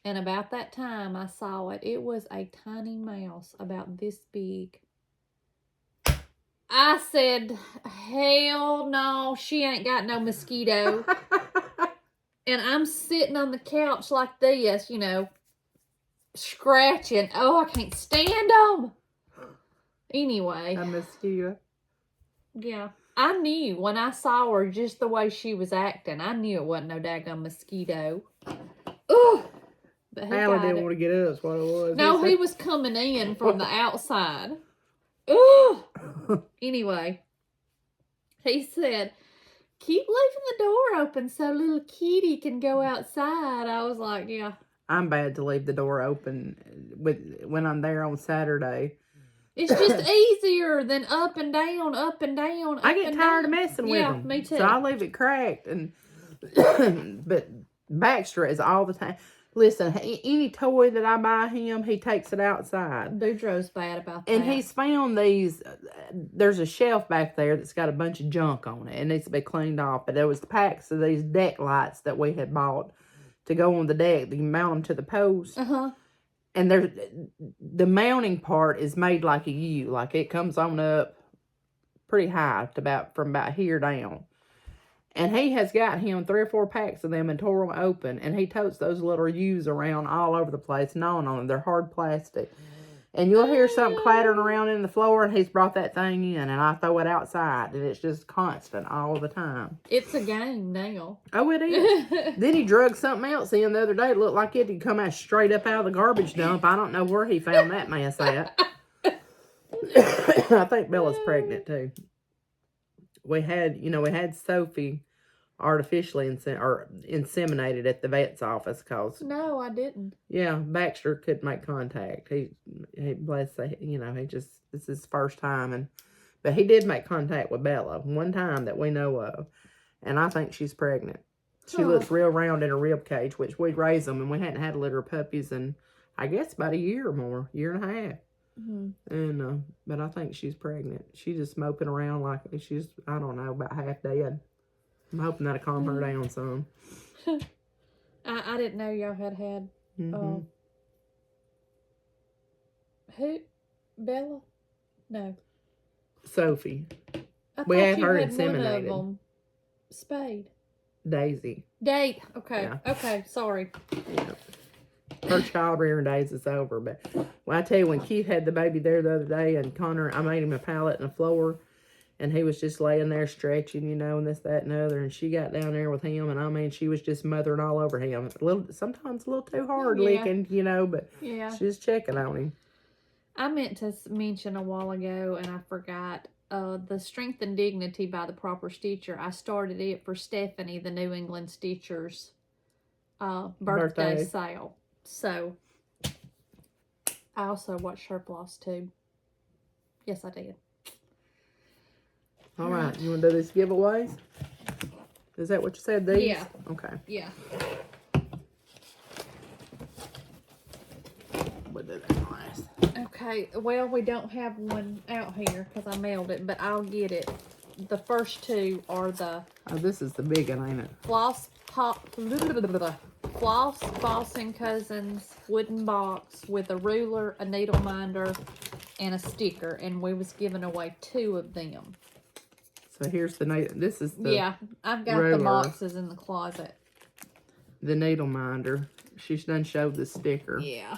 A: And about that time I saw it. It was a tiny mouse about this big. I said, hell no, she ain't got no mosquito. And I'm sitting on the couch like this, you know, scratching. Oh, I can't stand them. Anyway.
B: A mosquito.
A: Yeah. I knew when I saw her, just the way she was acting, I knew it wasn't no daggone mosquito. Ugh. But he
B: Allie
A: got
B: didn't
A: it.
B: want to get up, is what it was.
A: No, he was coming in from the outside. Ugh. Anyway, he said, keep leaving the door open so little kitty can go outside. I was like, yeah.
B: I'm bad to leave the door open when I'm there on Saturday.
A: It's just easier than up and down, up and down, up
B: I get
A: and
B: tired
A: down.
B: of messing with them.
A: Yeah, me too.
B: So I leave it cracked. And but Baxter is all the time. Listen, any toy that I buy him, he takes it outside.
A: Boudreaux's bad about that.
B: And he's found these, there's a shelf back there that's got a bunch of junk on it. It needs to be cleaned off. But there was packs of these deck lights that we had bought to go on the deck. You can mount them to the post.
A: Uh-huh.
B: And the mounting part is made like a U. Like it comes on up pretty high to from about here down. And he has got him 3 or 4 packs of them and tore them open. And he totes those little U's around all over the place, gnawing on them. They're hard plastic. And you'll hear something clattering around in the floor, and he's brought that thing in. And I throw it outside, and it's just constant all the time.
A: It's a game now.
B: Oh, it is. Then he drug something else in the other day. It looked like it had come out straight up out of the garbage dump. I don't know where he found that mess at. I think Bella's pregnant, too. We had Sophie artificially inseminated at the vet's office because
A: No, I didn't.
B: yeah, Baxter couldn't make contact. He bless he just, this is his first time, but he did make contact with Bella one time that we know of, and I think she's pregnant. She looks real round in her rib cage, which we raised them, and we hadn't had a litter of puppies in I guess about a year or more, year and a half.
A: Mm-hmm.
B: And but I think she's pregnant. She's just moping around like she's, I don't know, about half dead. I'm hoping that'll calm her down some.
A: I didn't know y'all had
B: Mm-hmm.
A: Who? Bella? No.
B: Sophie.
A: I
B: We
A: thought
B: had
A: you
B: her
A: had
B: inseminated.
A: one of them. Spade.
B: Daisy.
A: Date. Okay.
B: Yeah.
A: Okay. Sorry.
B: Yeah. Her child rearing days is over. But well, I tell you, when Keith had the baby there the other day, and Connor, I made him a pallet and a floor, and he was just laying there stretching, and this, that, and the other. And she got down there with him, and I mean, she was just mothering all over him. Sometimes a little too hard licking, but
A: Yeah.
B: she was checking on him.
A: I meant to mention a while ago, and I forgot. The Strength and Dignity by the Proper Stitcher. I started it for Stephanie, the New England Stitchers birthday sale. So, I also watched her Flosstube. Yes, I did.
B: All right, you want to do these giveaways? Is that what you said, these?
A: Yeah.
B: Okay.
A: Yeah.
B: We'll do that last.
A: Okay, well, we don't have one out here because I mailed it, but I'll get it. The first two are the
B: Oh, this is the big one, ain't it?
A: Floss Boss and Cousins wooden box with a ruler, a needle minder, and a sticker, and we was giving away 2 of them.
B: So here's the needle. This is the
A: Yeah, I've got
B: ruler,
A: the boxes in the closet.
B: the needle minder. She's done showed the sticker.
A: Yeah.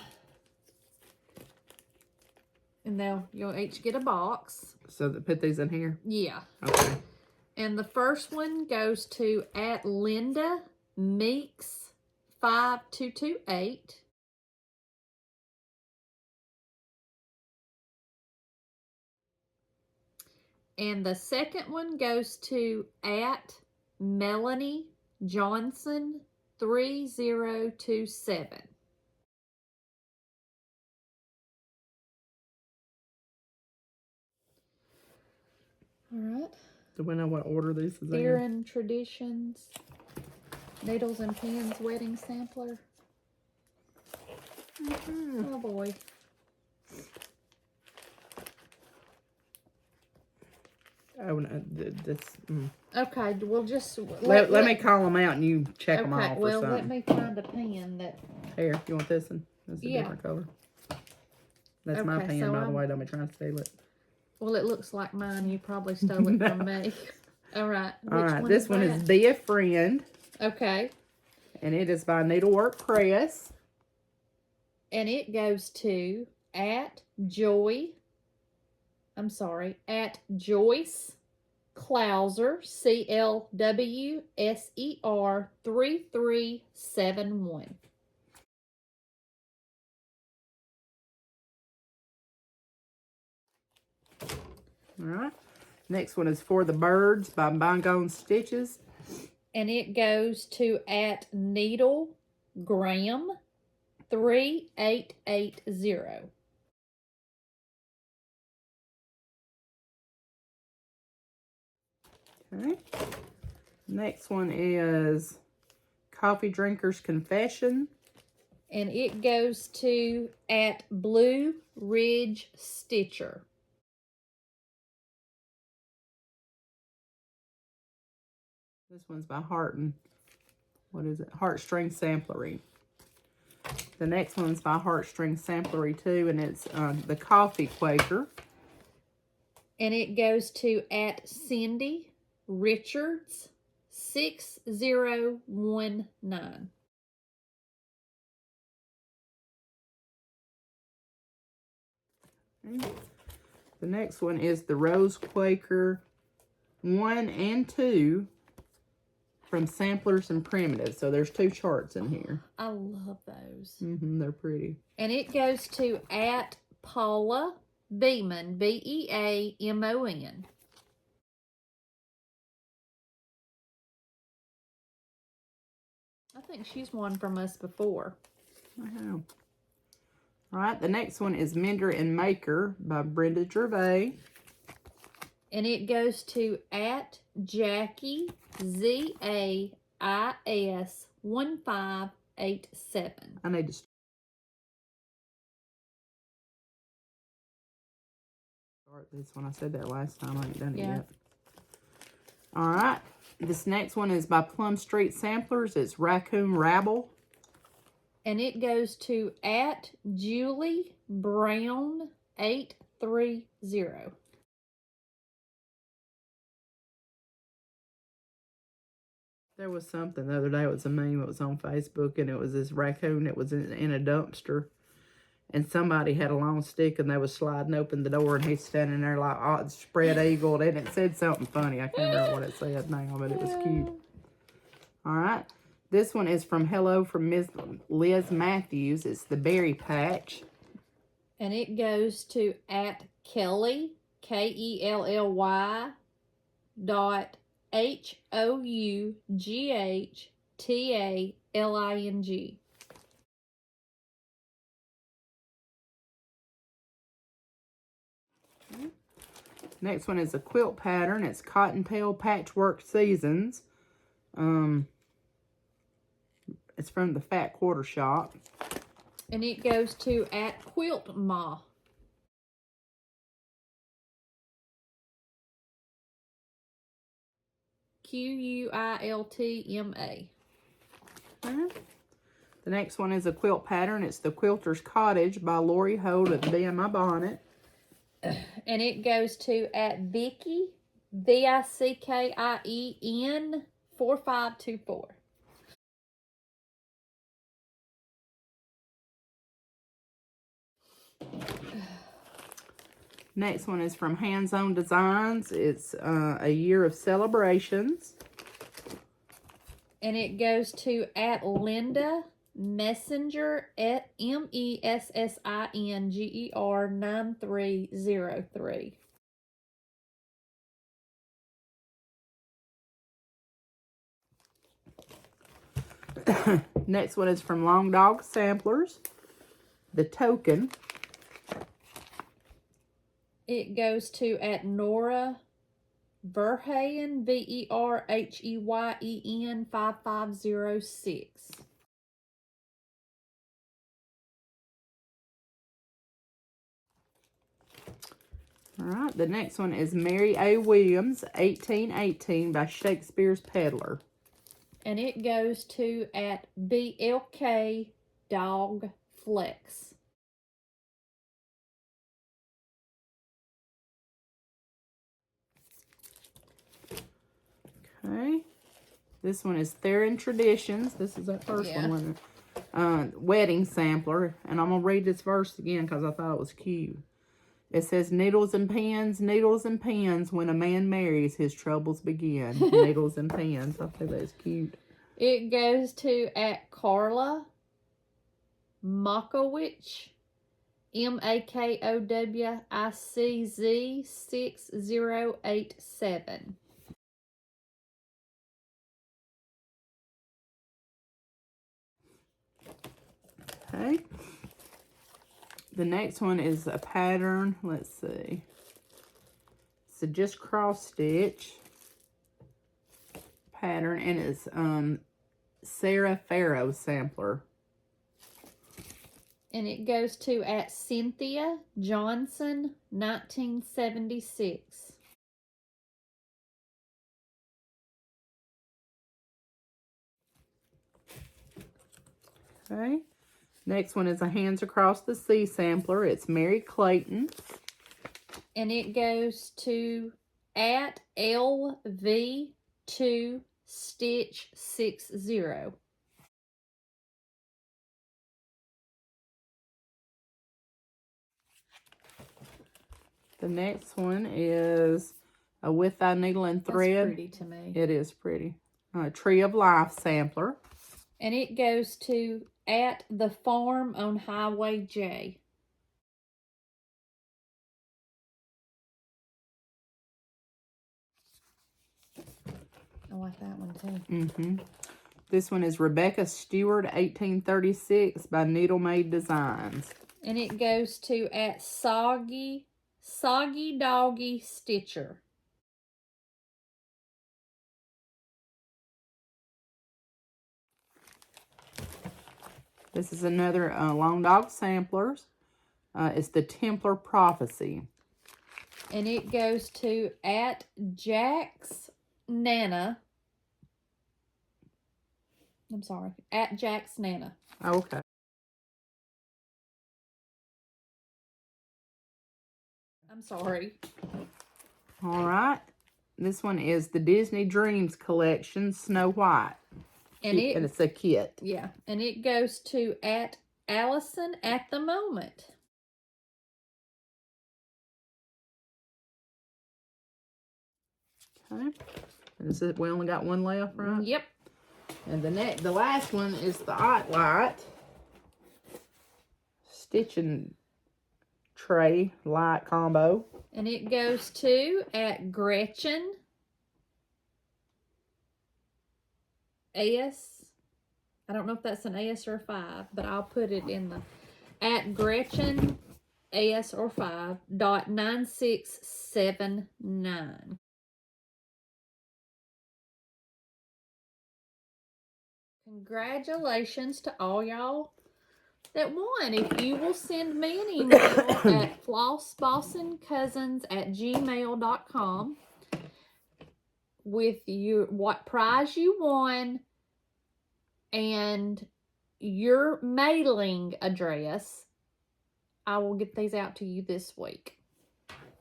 A: And now you'll each get a box.
B: So put these in here.
A: Yeah.
B: Okay.
A: And the first one goes to @Linda Meeks 5228. And the second one goes to @Melanie Johnson 3027. All right.
B: Do we know what order this is
A: Fear
B: in?
A: and Traditions Needles and Pins Wedding Sampler. Oh boy.
B: Oh, no, this.
A: Okay, we'll just
B: Let me call them out and you check them
A: okay.
B: off or
A: Well,
B: something.
A: let me find a pen that.
B: Here, you want this one? That's a
A: Yeah.
B: different color. That's my
A: Okay,
B: pen,
A: so
B: by the way. Don't be trying to steal it.
A: Well, it looks like mine. You probably stole it from me. All right.
B: All
A: Which
B: right,
A: one
B: this
A: is
B: one
A: that?
B: is Be a Friend,
A: Okay.
B: and it is by Needlework Press.
A: And it goes to at Joyce Clouser, CLWSER 3371.
B: All right. Next one is For the Birds by Bougie Stitches.
A: And it goes to at Needle Graham 3880.
B: Okay. Next one is Coffee Drinker's Confession.
A: And it goes to at Blue Ridge Stitcher.
B: This one's by Heartstring Samplery. The next one's by Heartstring Samplery too, and it's the Coffee Quaker.
A: And it goes to at Cindy Richards 6019.
B: Okay. The next one is the Rose Quaker 1 and 2 from Samplers and Primitives. So there's 2 charts in here.
A: I love those.
B: They're pretty.
A: And it goes to at Paula Beamon, Beamon. I think she's won from us before.
B: Wow. All right, the next one is Mender and Maker by Brenda Gervais.
A: And it goes to at Jackie ZAIS 1587.
B: I need to start this one. I said that last time. I ain't done it yet. All right. This next one is by Plum Street Samplers. It's Raccoon Rabble.
A: And it goes to at Julie Brown 830.
B: There was something the other day. It was a meme. It was on Facebook, and it was this raccoon that was in a dumpster. And somebody had a long stick, and they was sliding open the door, and he's standing there like spread eagled, and it said something funny. I can't remember what it said now, but it was cute. All right. This one is from Hello from Miss Liz Matthews. It's the Berry Patch.
A: And it goes to at Kelly, KELLY dot HOUGHTALING.
B: Next one is a quilt pattern. It's Cottontail Patchwork Seasons. It's from the Fat Quarter Shop.
A: And it goes to at Quilt Ma. QUILTMA.
B: The next one is a quilt pattern. It's the Quilter's Cottage by Lori Holt at B&E Bonnet.
A: And it goes to at Vicky, VICKIEN 4524.
B: Next one is from Hands On Designs. It's A Year of Celebrations.
A: And it goes to at Linda Messenger at MESSINGER 9303.
B: Next one is from Long Dog Samplers. The Token.
A: It goes to at Nora Verheyen, VERHEYEN 5506.
B: All right, the next one is Mary A. Williams, 1818 by Shakespeare's Peddler.
A: And it goes to at BLK Dog Flex.
B: Okay. This one is Theron Traditions. This is that first
A: Yeah.
B: one. Wedding sampler. And I'm going to read this verse again because I thought it was cute. It says, needles and pins, when a man marries, his troubles begin. Needles and pins. I think that's cute.
A: It goes to at Carla Makowicz, MAKOWICZ 6087.
B: Okay. The next one is a pattern. Let's see. So just cross stitch pattern, and it's Sarah Farrow sampler.
A: And it goes to at Cynthia Johnson 1976.
B: Okay. Next one is a Hands Across the Sea sampler. It's Mary Clayton.
A: And it goes to at LV2 Stitch 60.
B: The next one is a With Thy Needle and Thread.
A: That's pretty to me.
B: It is pretty. Tree of Life sampler.
A: And it goes to at the farm on Highway J. I like that one too.
B: Mm-hmm. This one is Rebecca Stewart, 1836 by Needle Made Designs.
A: And it goes to at Soggy Doggy Stitcher.
B: This is another Long Dog Samplers. It's the Templar Prophecy.
A: And it goes to at Jack's Nana. I'm sorry. At Jack's Nana.
B: Okay.
A: I'm sorry.
B: All right. This one is the Disney Dreams Collection, Snow White.
A: And
B: it's a kit.
A: Yeah. And it goes to at Allison at the moment.
B: Okay. And this is, we only got one left, right?
A: Yep.
B: And the last one is the Light stitching tray light combo.
A: And it goes to at Gretchen AS. I don't know if that's an AS or a 5, but I'll put it in the at Gretchen AS or 5.9679. Congratulations to all y'all that won. If you will send me an email at flossbossandcousins@gmail.com with what prize you won and your mailing address, I will get these out to you this week.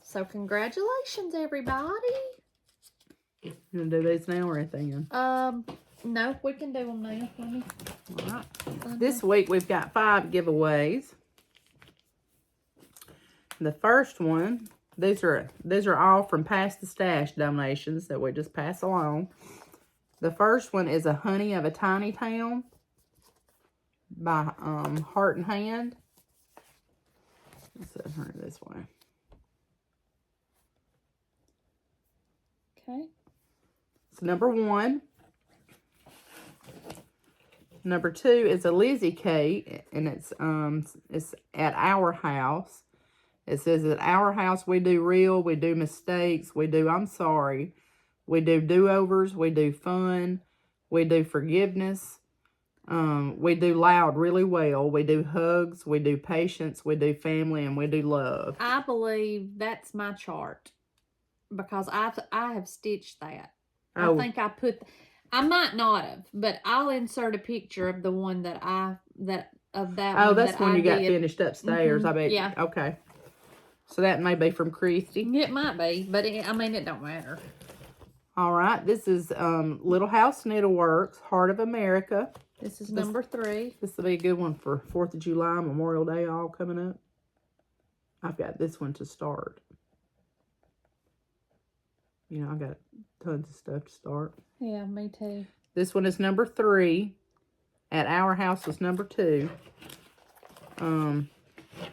A: So congratulations, everybody.
B: You gonna do these now or anything?
A: No, we can do them now. Let me.
B: All right. This week we've got 5 giveaways. The first one, these are all from Pass the Stash donations that we just pass along. The first one is a Honey of a Tiny Town by Heart and Hand. Let's turn it this way.
A: Okay.
B: It's number 1. Number 2 is a Lizzie Kate, and it's at Our House. It says at Our House we do real, we do mistakes, we do I'm sorry, we do do-overs, we do fun, we do forgiveness. We do loud really well. We do hugs, we do patience, we do family, and we do love.
A: I believe that's my chart because I have stitched that.
B: Oh.
A: I think I I might not have, but I'll insert a picture of the one that
B: Oh,
A: one
B: that's
A: that
B: when
A: I
B: you got
A: did.
B: finished upstairs. I bet.
A: Yeah.
B: Okay. So that may be from Christy.
A: It might be, but I mean, it don't matter.
B: All right. This is Little House Needleworks, Heart of America.
A: This is number 3.
B: This will be a good one for 4th of July, Memorial Day all coming up. I've got this one to start. You know, I got tons of stuff to start.
A: Yeah, me too.
B: This one is number 3. At our house was number 2. Now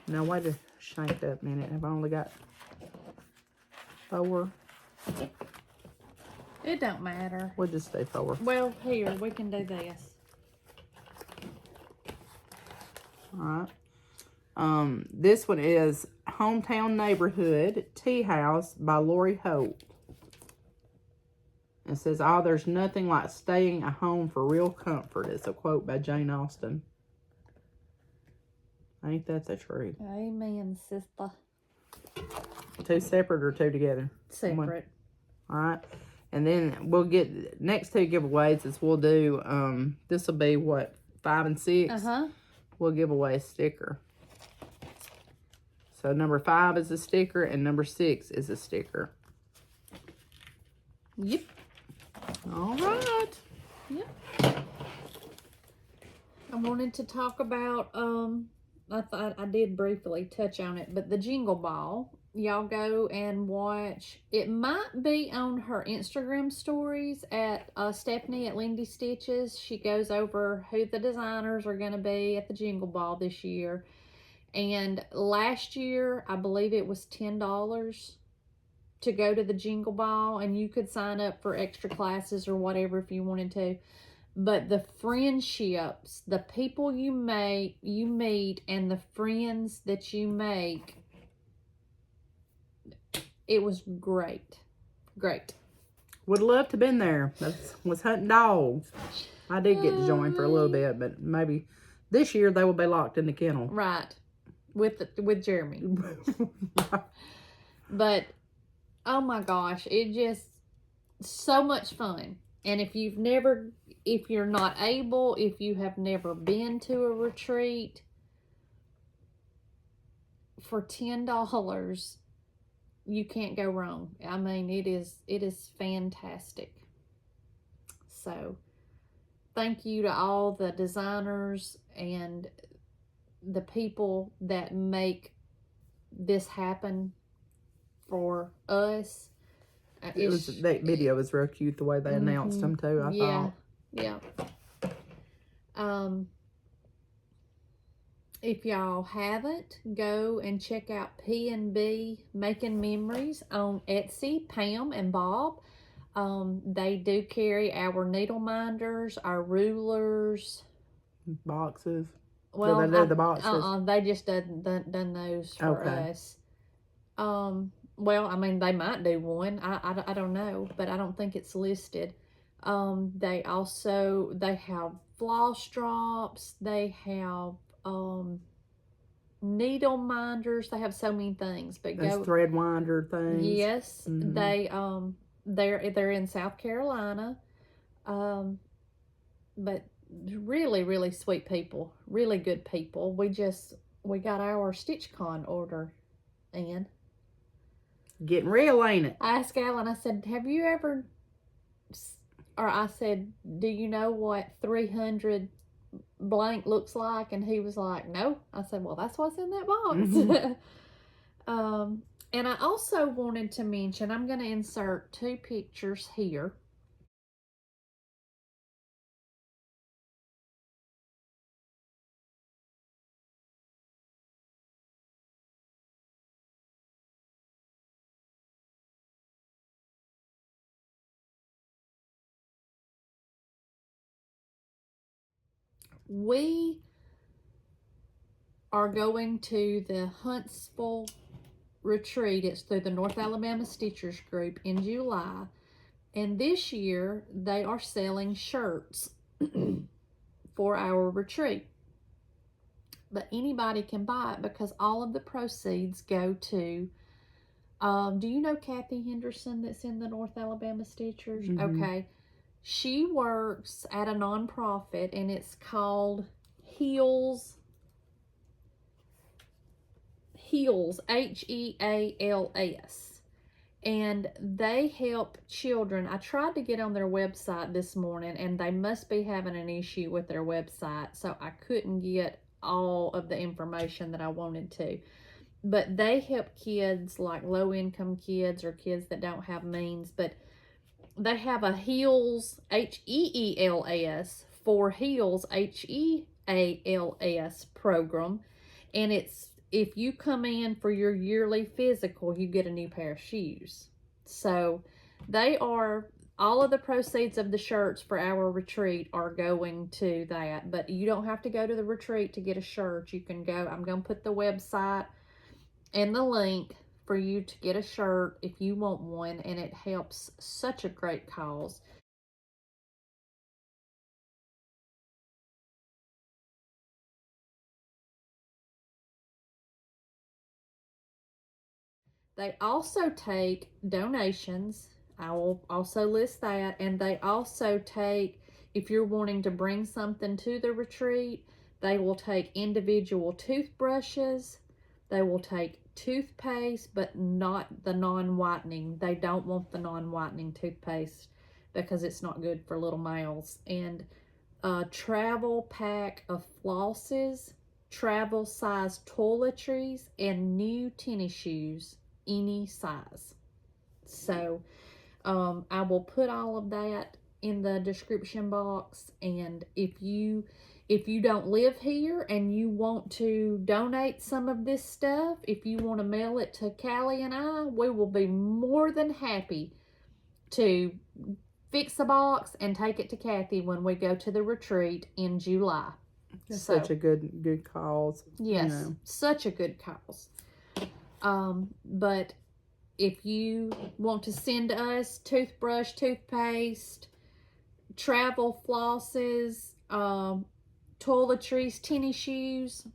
B: wait a shank up a minute. I've only got 4.
A: It don't matter.
B: We'll just do 4.
A: Well, here, we can do this.
B: All right. This one is Hometown Neighborhood Tea House by Lori Hope. It says, "Oh, there's nothing like staying at home for real comfort." It's a quote by Jane Austen. Ain't that the truth?
A: Amen, sister.
B: 2 separate or 2 together?
A: Separate.
B: All right. And then we'll get, next 2 giveaways is we'll do, this will be what, 5 and 6?
A: Uh-huh.
B: We'll give away a sticker. So number 5 is a sticker and number 6 is a sticker.
A: Yep.
B: All right.
A: Yep. I wanted to talk about, I thought I did briefly touch on it, but the Jingle Ball. Y'all go and watch. It might be on her Instagram stories at Stephanie at Lindy Stitches. She goes over who the designers are going to be at the Jingle Ball this year. And last year, I believe it was $10 to go to the Jingle Ball, and you could sign up for extra classes or whatever if you wanted to. But the friendships, the people you meet, and the friends that you make, it was great. Great.
B: Would love to have been there. Was hunting dogs. I did get to join for a little bit, but maybe this year they will be locked in the kennel.
A: Right. With Jeremy. But oh my gosh, it just so much fun. And if you have never been to a retreat, for $10, you can't go wrong. I mean, it is fantastic. So thank you to all the designers and the people that make this happen for us.
B: That video was real cute, the way they announced them too, I thought.
A: Yeah. If y'all haven't, go and check out P&B Making Memories on Etsy, Pam and Bob. They do carry our needle minders, our rulers.
B: Boxes.
A: Well,
B: so they do the boxes?
A: They just done those for us. Well, I mean, they might do one. I don't know, but I don't think it's listed. They have floss drops. They have needle minders. They have so many things. But
B: those thread winder things.
A: Yes, they're in South Carolina. But really, really sweet people. Really good people. We got our StitchCon order in.
B: Getting real, ain't it?
A: I asked Alan, I said, I said, do you know what 300 blank looks like? And he was like, no. I said, well, that's what's in that box. And I also wanted to mention, I'm going to insert 2 pictures here. We are going to the Huntsville retreat. It's through the North Alabama Stitchers group in July. And this year, they are selling shirts for our retreat. But anybody can buy it because all of the proceeds go to, do you know Kathy Henderson that's in the North Alabama Stitchers?
B: Mm-hmm.
A: Okay. She works at a nonprofit and it's called Heals, Heals, Heals. And they help children. I tried to get on their website this morning and they must be having an issue with their website, so I couldn't get all of the information that I wanted to. But they help kids like low-income kids or kids that don't have means. But they have a Heals, Heels, for Heals, Heals program. And it's, if you come in for your yearly physical, you get a new pair of shoes. So they are, all of the proceeds of the shirts for our retreat are going to that. But you don't have to go to the retreat to get a shirt. You can go, I'm going to put the website and the link for you to get a shirt if you want one. And it helps such a great cause. They also take donations. I will also list that. And they also take, if you're wanting to bring something to the retreat, they will take individual toothbrushes. They will take toothpaste, but not the non-whitening. They don't want the non-whitening toothpaste because it's not good for little males. And a travel pack of flosses, travel size toiletries, and new tennis shoes, any size. So I will put all of that in the description box. And if you don't live here and you want to donate some of this stuff, if you want to mail it to Callie and I, we will be more than happy to fix a box and take it to Kathy when we go to the retreat in July.
B: That's such a good cause.
A: Yes,
B: you know.
A: Such a good cause. But if you want to send us toothbrush, toothpaste, travel flosses, toiletries, tennis shoes,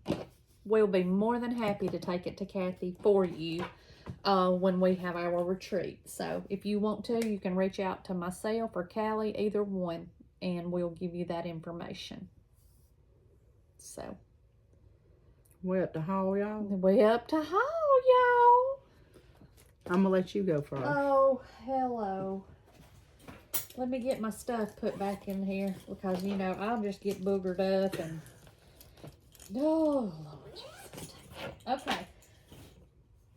A: we'll be more than happy to take it to Kathy for you when we have our retreat. So if you want to, you can reach out to myself or Callie, either one, and we'll give you that information. So
B: We up to haul, y'all?
A: we up to haul, y'all.
B: I'm gonna let you go first.
A: Oh, hello. Let me get my stuff put back in here because, you know, I'll just get boogered up and... Oh, Lord Jesus. Okay.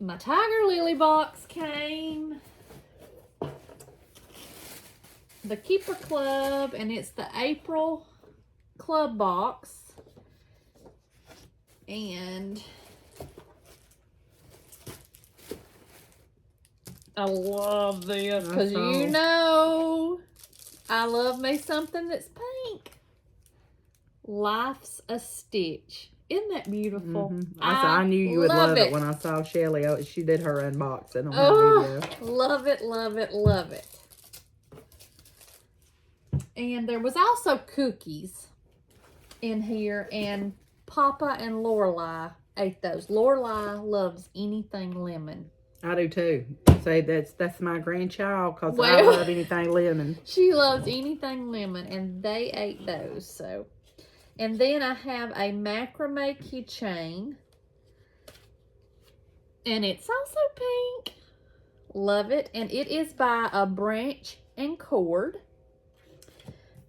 A: My Tiger Lily box came. The Keeper Club, and it's the April Club box. And... I love this because you know I love me something that's pink. Life's a Stitch. Isn't that beautiful?
B: Mm-hmm. I knew you would love it when I saw Shelly. She did her unboxing on her video.
A: Love it, love it, love it. And there was also cookies in here, and Papa and Lorelai ate those. Lorelai loves anything lemon.
B: I do too. Say that's my grandchild because I love anything lemon.
A: She loves anything lemon, and they ate those. So, and then I have a macrame keychain, and it's also pink. Love it, and it is by a Branch and Cord.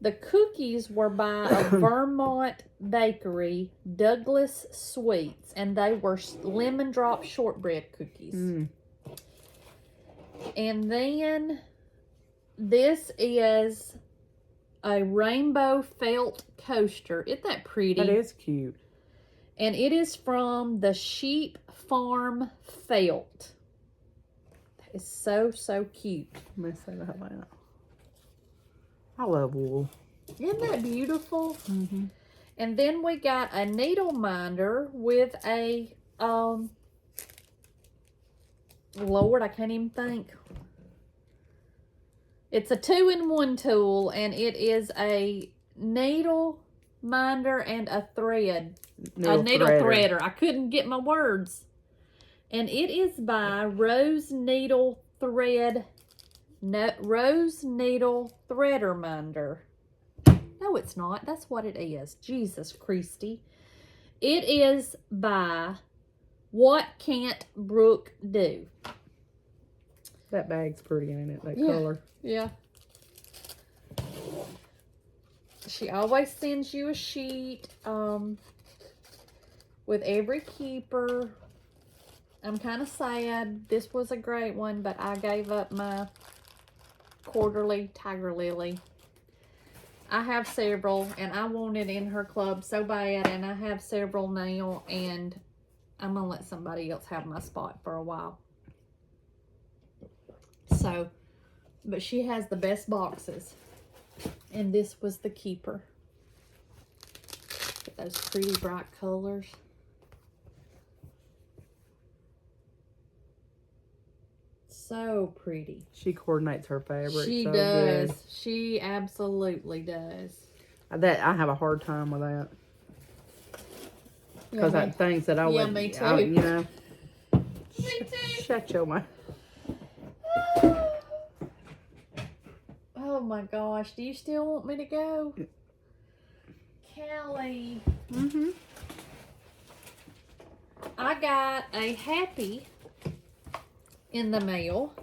A: The cookies were by a Vermont bakery, Douglas Sweets, and they were lemon drop shortbread cookies.
B: Mm.
A: And then this is a rainbow felt coaster. Isn't that pretty?
B: That is cute.
A: And it is from the Sheep Farm Felt. That is so, so cute.
B: Let me say that loud. I love wool.
A: Isn't that beautiful?
B: Mm-hmm.
A: And then we got a needle minder with a, Lord, I can't even think. It's a 2-in-1 tool, and it is a needle minder and a thread.
B: Needle
A: A needle
B: threader.
A: threader. I couldn't get my words. And it is by Rose Needle Threader Minder. No, it's not. That's what it is. Jesus Christy. It is by What Can't Brooke Do?
B: That bag's pretty, ain't it? That
A: Yeah.
B: color.
A: Yeah. She always sends you a sheet with every keeper. I'm kind of sad. This was a great one, but I gave up my quarterly Tiger Lily. I have several, and I want it in her club so bad, and I have several now, and I'm going to let somebody else have my spot for a while. So, but she has the best boxes, and this was the keeper. Get those pretty bright colors. So pretty.
B: She coordinates her fabric.
A: She
B: so
A: does.
B: Good.
A: She absolutely does.
B: That I have a hard time with that. Because
A: Yeah,
B: things that I
A: yeah,
B: would,
A: me too.
B: you know.
A: Me too.
B: Shut your mouth.
A: Oh my gosh, do you still want me to go? Callie.
B: Mm-hmm.
A: I got a happy in the mail.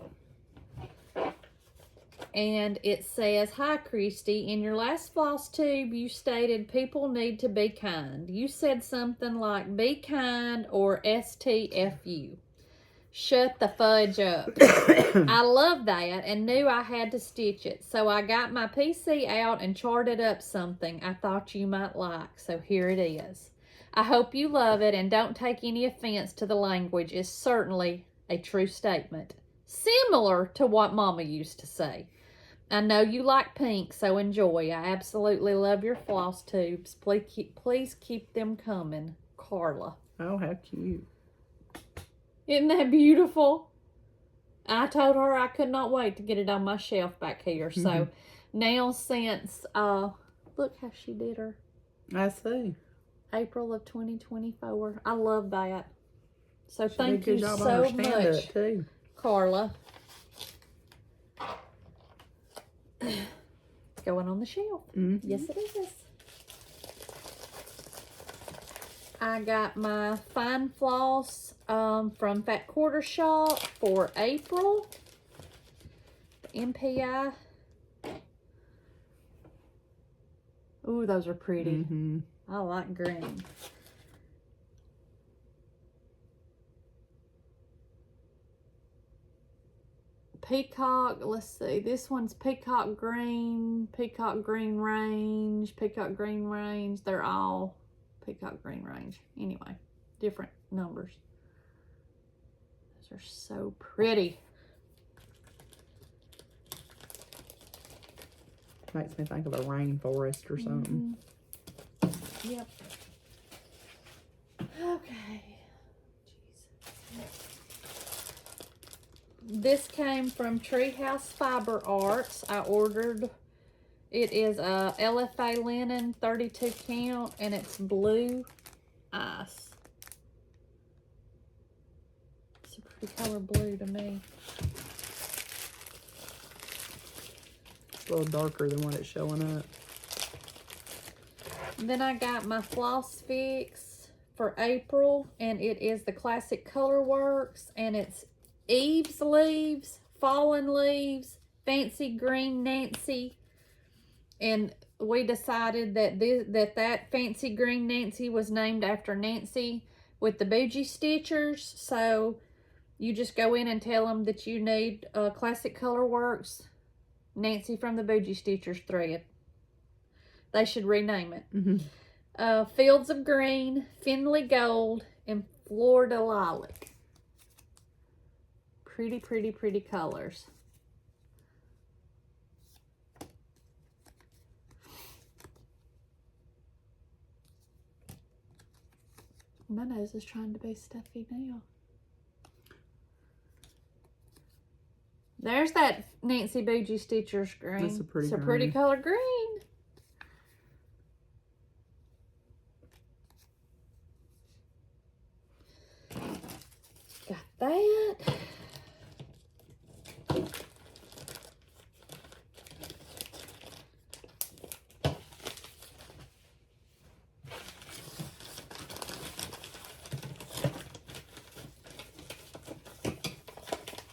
A: And it says, "Hi, Christy. In your last Flosstube, you stated people need to be kind. You said something like, be kind or STFU. Shut the fudge up." I love that and knew I had to stitch it. So I got my PC out and charted up something I thought you might like. So here it is. I hope you love it and don't take any offense to the language. It's certainly a true statement. Similar to what Mama used to say. I know you like pink, so enjoy. I absolutely love your floss tubes. Please keep them coming. Carla.
B: Oh, how cute.
A: Isn't that beautiful? I told her I could not wait to get it on my shelf back here. So now since, look how she did her.
B: I see.
A: April of 2024. I love that. So
B: She
A: thank
B: did a
A: you
B: good job
A: so
B: understanding
A: much,
B: it too.
A: Carla. It's going on the shelf.
B: Mm-hmm.
A: Yes, it is. I got my fine floss from Fat Quarter Shop for April. The MPI. Ooh, those are pretty.
B: Mm-hmm.
A: I like green. Peacock, let's see. This one's Peacock Green Range, Peacock Green Range. They're all Peacock Green Range. Anyway, different numbers. Those are so pretty.
B: Makes me think of a rainforest or something.
A: Yep. Okay. This came from Treehouse Fiber Arts. I ordered, it is a LFA linen 32 count and it's blue ice. It's a pretty color blue to me.
B: It's a little darker than what it's showing up.
A: Then I got my Floss Fix for April and it is the Classic Color Works and it's Eve's Leaves, Fallen Leaves, Fancy Green Nancy, and we decided that that Fancy Green Nancy was named after Nancy with the Bougie Stitchers. So you just go in and tell them that you need Classic Color Works, Nancy from the Bougie Stitchers thread. They should rename it. Fields of Green, Finley Gold, and Florida Lilac. Pretty, pretty, pretty colors. My nose is trying to be stuffy now. There's that Nancy Bougie Stitchers green.
B: That's a pretty
A: It's a pretty
B: green.
A: color green. that.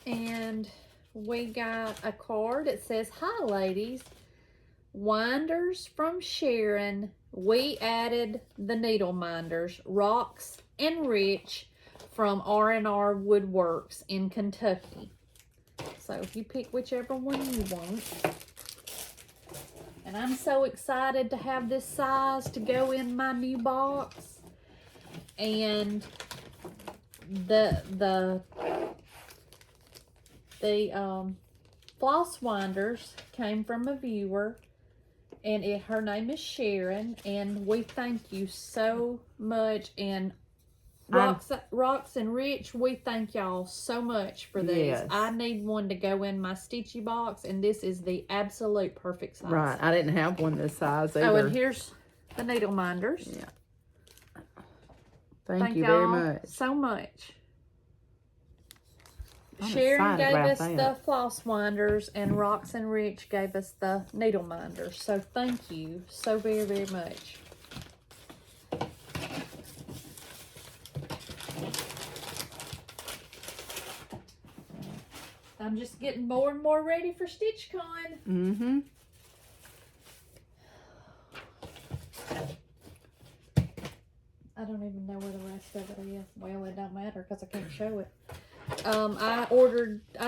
A: And we got a card. It says, "Hi ladies, winders from Sharon. We added the needle minders, Rocks and Rich from R&R Woodworks in Kentucky." So you pick whichever one you want. And I'm so excited to have this size to go in my new box. And the floss winders came from a viewer, and her name is Sharon, and we thank you so much. And Rocks and Rich, we thank y'all so much for these.
B: Yes.
A: I need one to go in my Stitchy box, and this is the absolute perfect size.
B: Right. I didn't have one this size either.
A: Oh, and here's the needle minders.
B: Yeah. Thank you very much.
A: So much.
B: I'm
A: Sharon
B: excited
A: gave
B: about
A: us
B: that.
A: the floss winders, and Rocks and Rich gave us the needle minders. So thank you so very, very much. I'm just getting more and more ready for StitchCon.
B: Mm-hmm.
A: I don't even know where the rest of it is. Well, it don't matter because I can't show it. I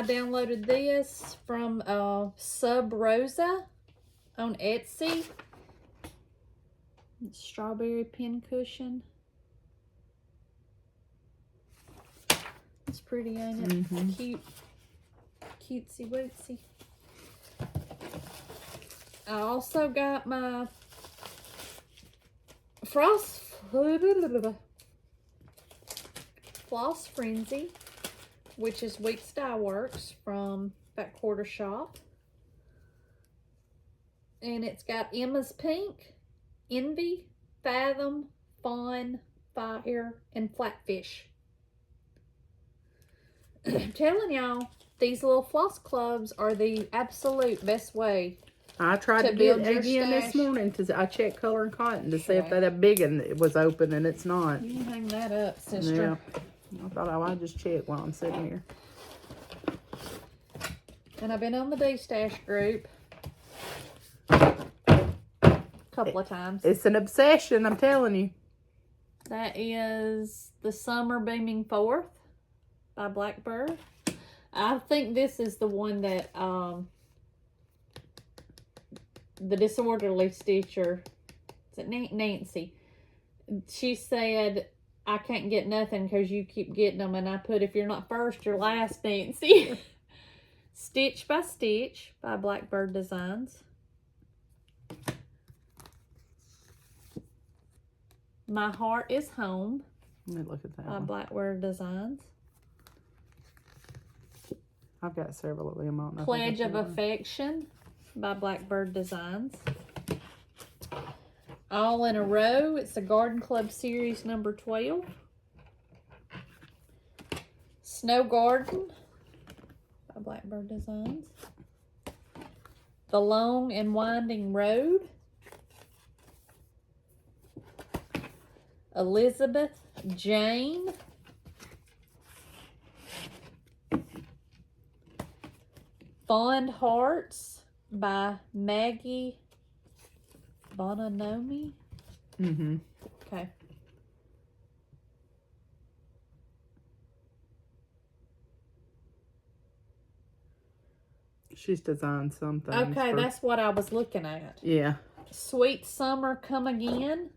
A: downloaded this from Sub Rosa on Etsy. Strawberry pin cushion. It's pretty, ain't it?
B: Mm-hmm.
A: Cute. Cutesy wootsy. I also got my Floss Frenzy, which is Week Style Works from Back Quarter Shop. And it's got Emma's Pink, Envy, Fathom, Fawn, Fire, and Flatfish. I'm telling y'all, these little floss clubs are the absolute best way.
B: I tried to do it again this morning. I checked Color and Cotton to see if that big one was open, and it's not.
A: You can hang that up, sister.
B: Yeah. I thought I'd just check while I'm sitting here.
A: And I've been on the D-Stash group a couple of times.
B: It's an obsession, I'm telling you.
A: That is The Summer Beaming Forth by Blackbird. I think this is the one that the Disorderly Stitcher, is it Nancy? She said, "I can't get nothing because you keep getting them." And I put, "If you're not first, you're last, Nancy." Stitch by Stitch by Blackbird Designs. My Heart is Home
B: Let me look at that
A: by
B: one.
A: Blackbird Designs.
B: I've got several of them on.
A: Pledge of Affection by Blackbird Designs. All in a Row. It's the Garden Club Series number 12. Snow Garden by Blackbird Designs. The Long and Winding Road. Elizabeth Jane. Fond Hearts by Maggie Bononomi.
B: Mm-hmm.
A: Okay.
B: She's designed some things.
A: Okay, that's what I was looking at.
B: Yeah.
A: Sweet Summer Come Again.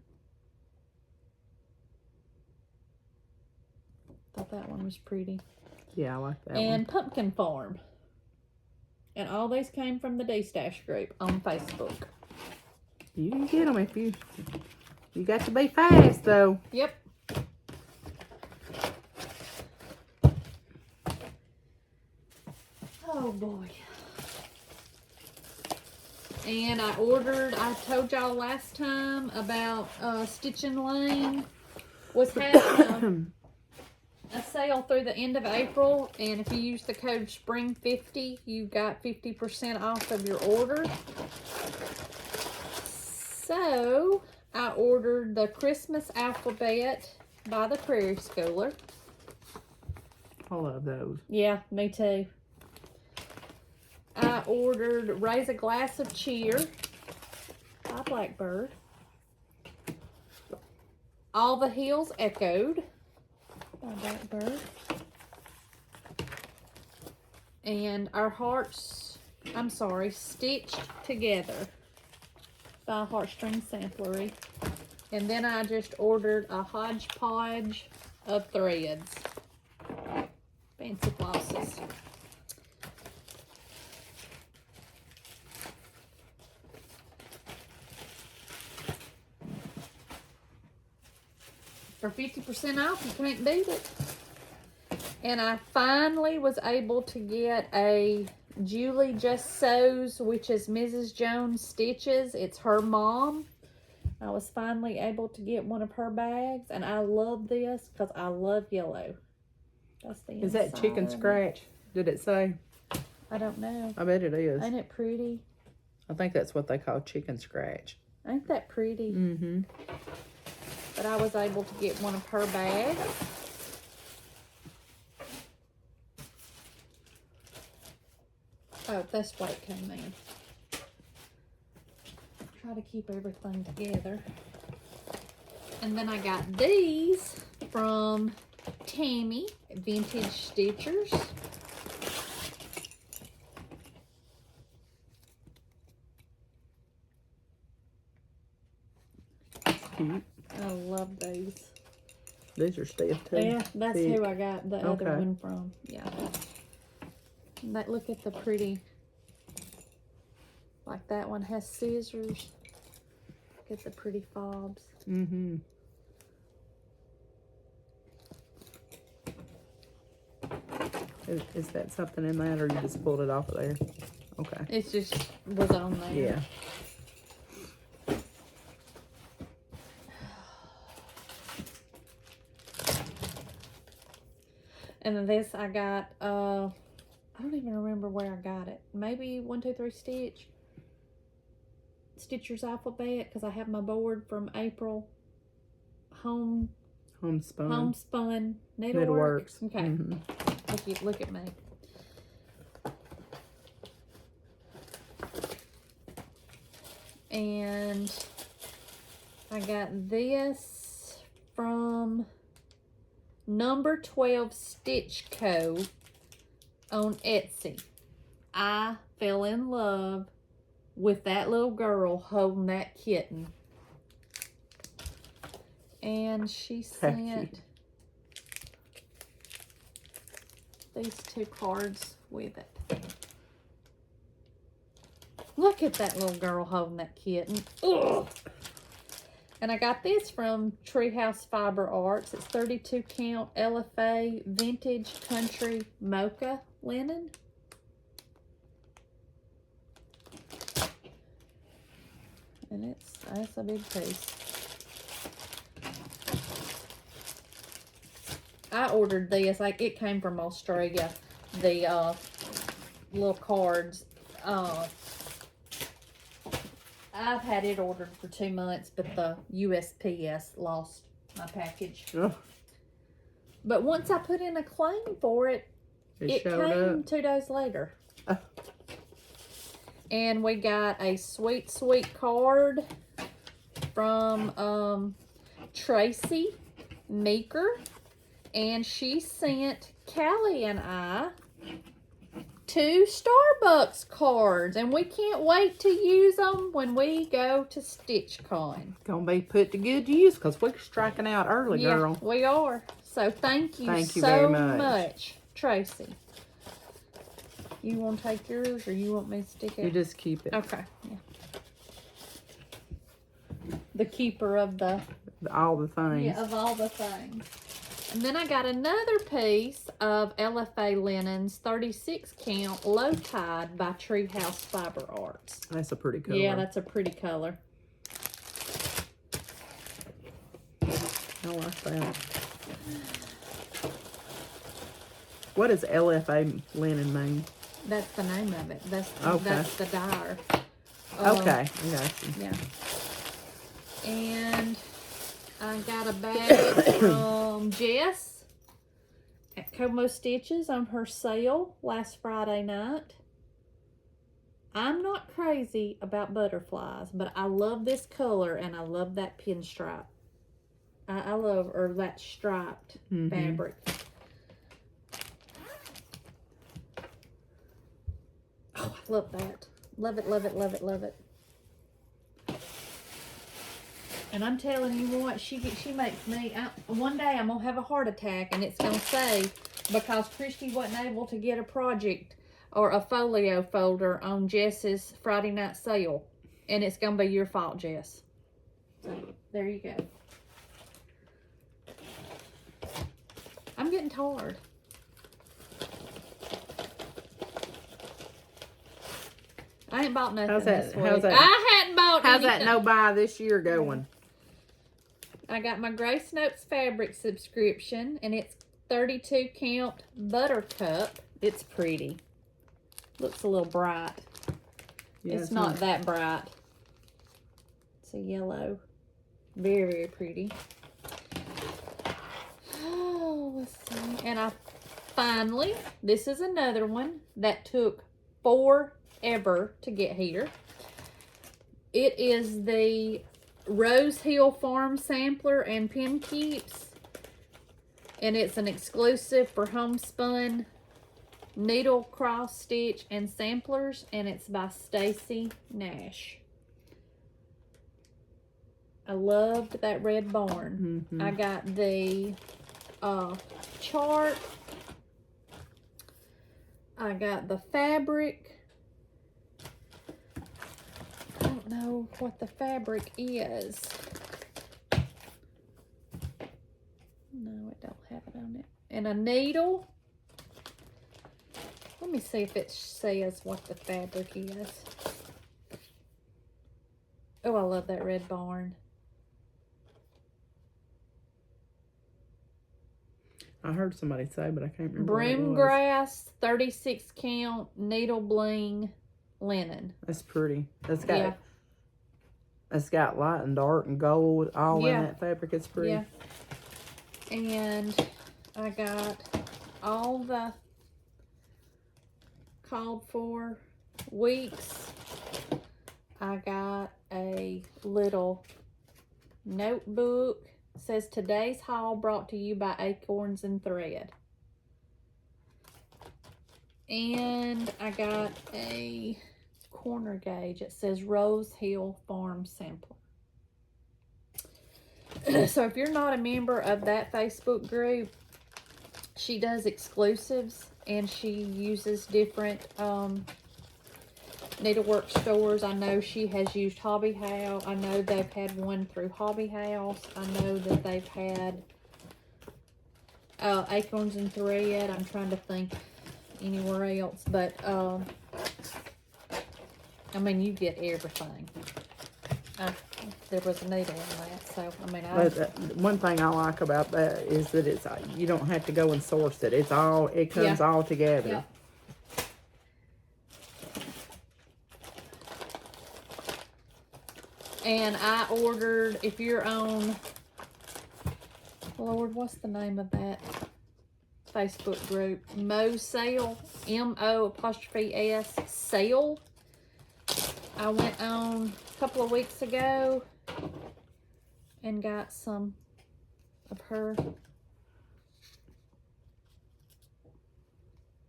A: Thought that one was pretty.
B: Yeah, I like that
A: And
B: one.
A: Pumpkin Farm. And all these came from the D-Stash group on Facebook.
B: You can get them if you got to be fast, though.
A: Yep. Oh boy. And I told y'all last time about Stitching Lane was having a sale through the end of April, and if you use the code SPRING50, you got 50% off of your order. So, I ordered the Christmas alphabet by the Prairie Schooler.
B: I love those.
A: Yeah, me too. I ordered Raise a Glass of Cheer by Blackbird. All the Hills Echoed by Blackbird. And Our Hearts, Stitched Together by Heartstring Samplery. And then I just ordered a hodgepodge of threads. Fancy flosses. For 50% off, you can't beat it. And I finally was able to get a Julie Just Sews, which is Mrs. Jones Stitches. It's her mom. I was finally able to get one of her bags, and I love this because I love yellow. That's the
B: Is that
A: inside
B: chicken
A: of it.
B: scratch? Did it say?
A: I don't know.
B: I bet it is.
A: Ain't it pretty?
B: I think that's what they call chicken scratch.
A: Ain't that pretty?
B: Mm-hmm.
A: But I was able to get one of her bags. Oh, that's why it came in. Try to keep everything together. And then I got these from Tammy at Vintage Stitchers.
B: Cute.
A: I love these.
B: These are stiff too.
A: Yeah, that's
B: Thick.
A: who I got the other
B: Okay.
A: one from. Yeah. That, look at the pretty. Like that one has scissors. Look at the pretty fobs.
B: Mm-hmm. Is that something in that, or you just pulled it off of there? Okay.
A: It just was on there.
B: Yeah.
A: And then this I got, I don't even remember where I got it. Maybe 1, 2, 3 Stitch. Stitcher's Alphabet, because I have my board from April. Homespun. Needleworks. Okay.
B: Mm-hmm.
A: Look at me. And I got this from Number 12 Stitch Co. on Etsy. I fell in love with that little girl holding that kitten. And she sent these 2 cards with it. Look at that little girl holding that kitten. Ugh. And I got this from Treehouse Fiber Arts. It's 32 count LFA vintage country mocha linen. And that's a big piece. I ordered this, like it came from Australia. The little cards. I've had it ordered for 2 months, but the USPS lost my package.
B: Oh,
A: But once I put in a claim for it, it
B: showed
A: came
B: up.
A: 2 days later.
B: Oh.
A: And we got a sweet, sweet card from Tracy Meeker. And she sent Callie and I 2 Starbucks cards, and we can't wait to use them when we go to StitchCon.
B: Gonna be put to good use because we're striking out early,
A: Yeah,
B: girl.
A: we are. So thank you
B: Thank you
A: so
B: very much.
A: Tracy. You want to take yours, or you want me to stick it?
B: You just keep it.
A: Okay. Yeah. The keeper of the
B: All the things.
A: of all the things. And then I got another piece of LFA linens, 36 count, low tide by Treehouse Fiber Arts.
B: That's a pretty color.
A: Yeah, that's a pretty color.
B: I like that. What does LFA linen mean?
A: That's the name of it. That's
B: Okay.
A: the dyer.
B: Okay, I got you.
A: Yeah. And I got a bag from Jess at Como Stitches on her sale last Friday night. I'm not crazy about butterflies, but I love this color and I love that pinstripe. I love, or that striped fabric. Oh, I love that. Love it, love it, love it, love it. And I'm telling you what, she makes me, one day I'm going to have a heart attack and it's going to say, because Christy wasn't able to get a project or a folio folder on Jess's Friday night sale. And it's going to be your fault, Jess. So, there you go. I'm getting tired. I ain't bought nothing this week. I hadn't bought
B: How's
A: anything.
B: that no buy this year going?
A: I got my Grace Notes fabric subscription, and it's 32 count buttercup. It's pretty. Looks a little bright.
B: Yeah,
A: it's not that bright. It's a yellow. Very, very pretty. Oh, let's see. And I finally, this is another one that took forever to get here. It is the Rose Hill Farm Sampler and Pin Keeps. And it's an exclusive for homespun needle cross stitch and samplers. And it's by Stacy Nash. I loved that red barn. I got the chart. I got the fabric. I don't know what the fabric is. No, it don't have it on it. And a needle. Let me see if it says what the fabric is. Oh, I love that red barn.
B: I heard somebody say, but I can't remember what it was.
A: Brimgrass 36 count needle bling linen.
B: That's pretty. It's got light and dark and gold all in that fabric. It's pretty.
A: Yeah. And I got all the called for weeks. I got a little notebook. It says today's haul brought to you by Acorns and Thread. And I got a corner gauge. It says Rose Hill Farm Sampler. So if you're not a member of that Facebook group, she does exclusives and she uses different needlework stores. I know she has used Hobby House. I know they've had one through Hobby House. I know that they've had Acorns and Thread. I'm trying to think anywhere else, but I mean, you get everything. There was a needle in that, so I mean,
B: one thing I like about that is that it's you don't have to go and source it. It comes all together.
A: Yep. And I ordered, if you're on, Lord, what's the name of that Facebook group? Mo Sale, M-O''S Sale. I went on a couple of weeks ago and got some of her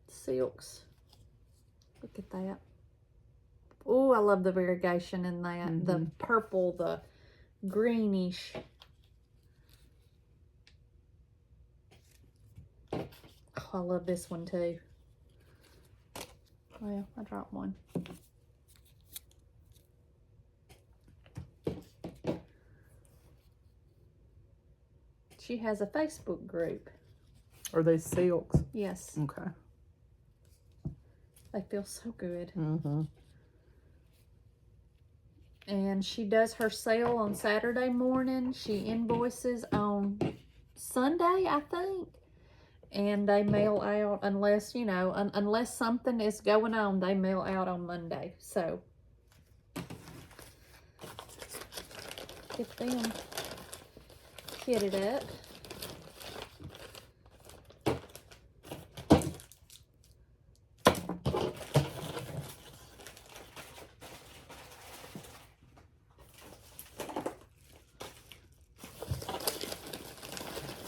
A: silks. Look at that. Oh, I love the variegation in that. The purple, the greenish. Oh, I love this one too. Well, I dropped one. She has a Facebook group.
B: Are they silks?
A: Yes.
B: Okay.
A: They feel so good.
B: Mm-hmm.
A: And she does her sale on Saturday morning. She invoices on Sunday, I think. And they mail out unless, you know, unless something is going on, they mail out on Monday. So, get them kitted up.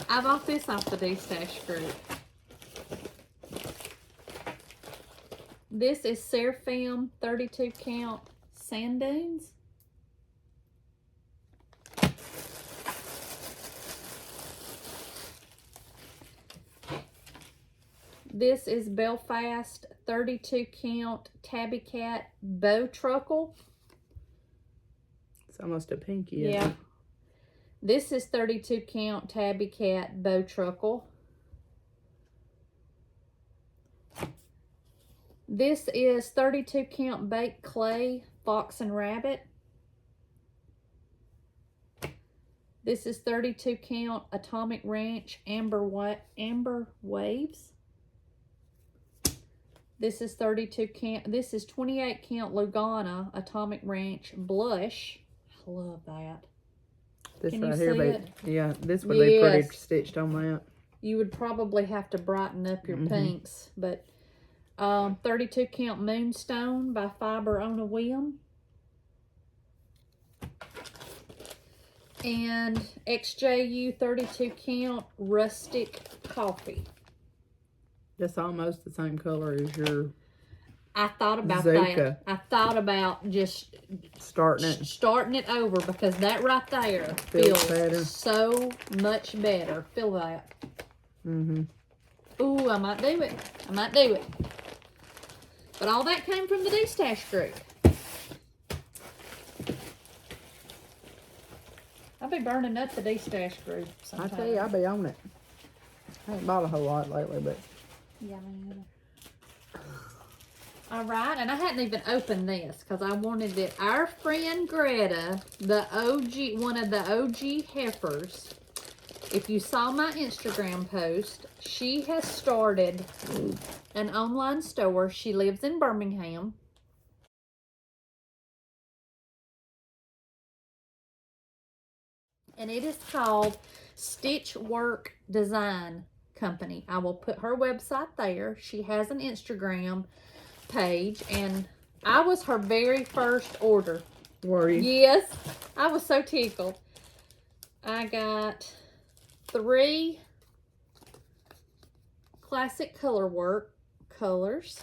A: I bought this off the D-Stash group. This is Seraphim 32 count sand dunes. This is Belfast 32 count tabby cat bow truckle.
B: It's almost a pinky.
A: Yeah. This is 32 count tabby cat bow truckle. This is 32 count baked clay fox and rabbit. This is 32 count atomic ranch amber waves. This is 32 count. This is 28 count Lugana atomic ranch blush. I love that.
B: This
A: Can
B: right
A: you
B: here,
A: see it?
B: Yeah, this would be pretty
A: Yes.
B: stitched on that.
A: You would probably have to brighten up your pinks, but 32 count moonstone by Fiber on a Whim. And XJU 32 count rustic coffee.
B: That's almost the same color as your
A: I thought about
B: Zuka.
A: that. I thought about just
B: starting it.
A: starting it over because that right there
B: Feels
A: feels
B: better.
A: so much better. Feel that.
B: Mm-hmm.
A: Ooh, I might do it. I might do it. But all that came from the D-Stash group. I'll be burning up the D-Stash group
B: I
A: sometime.
B: tell you, I'll be on it. I ain't bought a whole lot lately, but
A: Yeah, man. All right, and I hadn't even opened this because I wanted it. Our friend Greta, the OG, one of the OG heifers. If you saw my Instagram post, she has started an online store. She lives in Birmingham. And it is called StitckWork Design Company. I will put her website there. She has an Instagram page, and I was her very first order.
B: were you?
A: Yes, I was so tickled. I got 3 classic color work colors.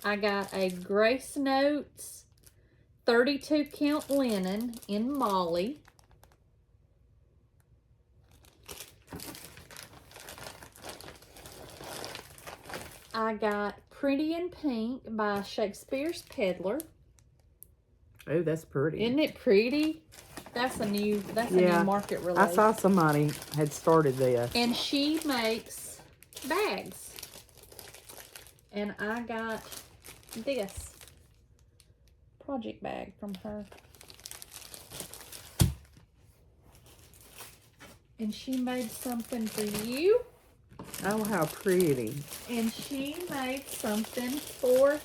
A: I got a Grace Notes 32 count linen in Molly. I got Pretty in Pink by Shakespeare's Peddler.
B: Oh, that's pretty.
A: Isn't it pretty? That's a new market release.
B: I saw somebody had started this.
A: And she makes bags. And I got this project bag from her. And she made something for you.
B: Oh, how pretty.
A: And she made something for me.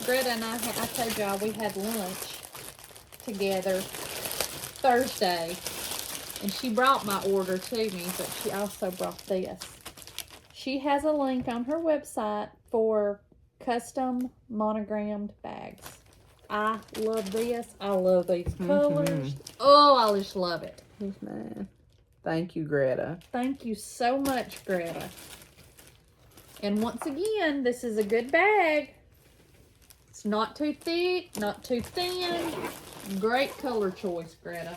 A: Greta and I told y'all we had lunch together Thursday. And she brought my order to me, but she also brought this. She has a link on her website for custom monogrammed bags. I love this. I love these colors. Oh, I just love it.
B: Yes, man. Thank you, Greta.
A: Thank you so much, Greta. And once again, this is a good bag. It's not too thick, not too thin. Great color choice, Greta.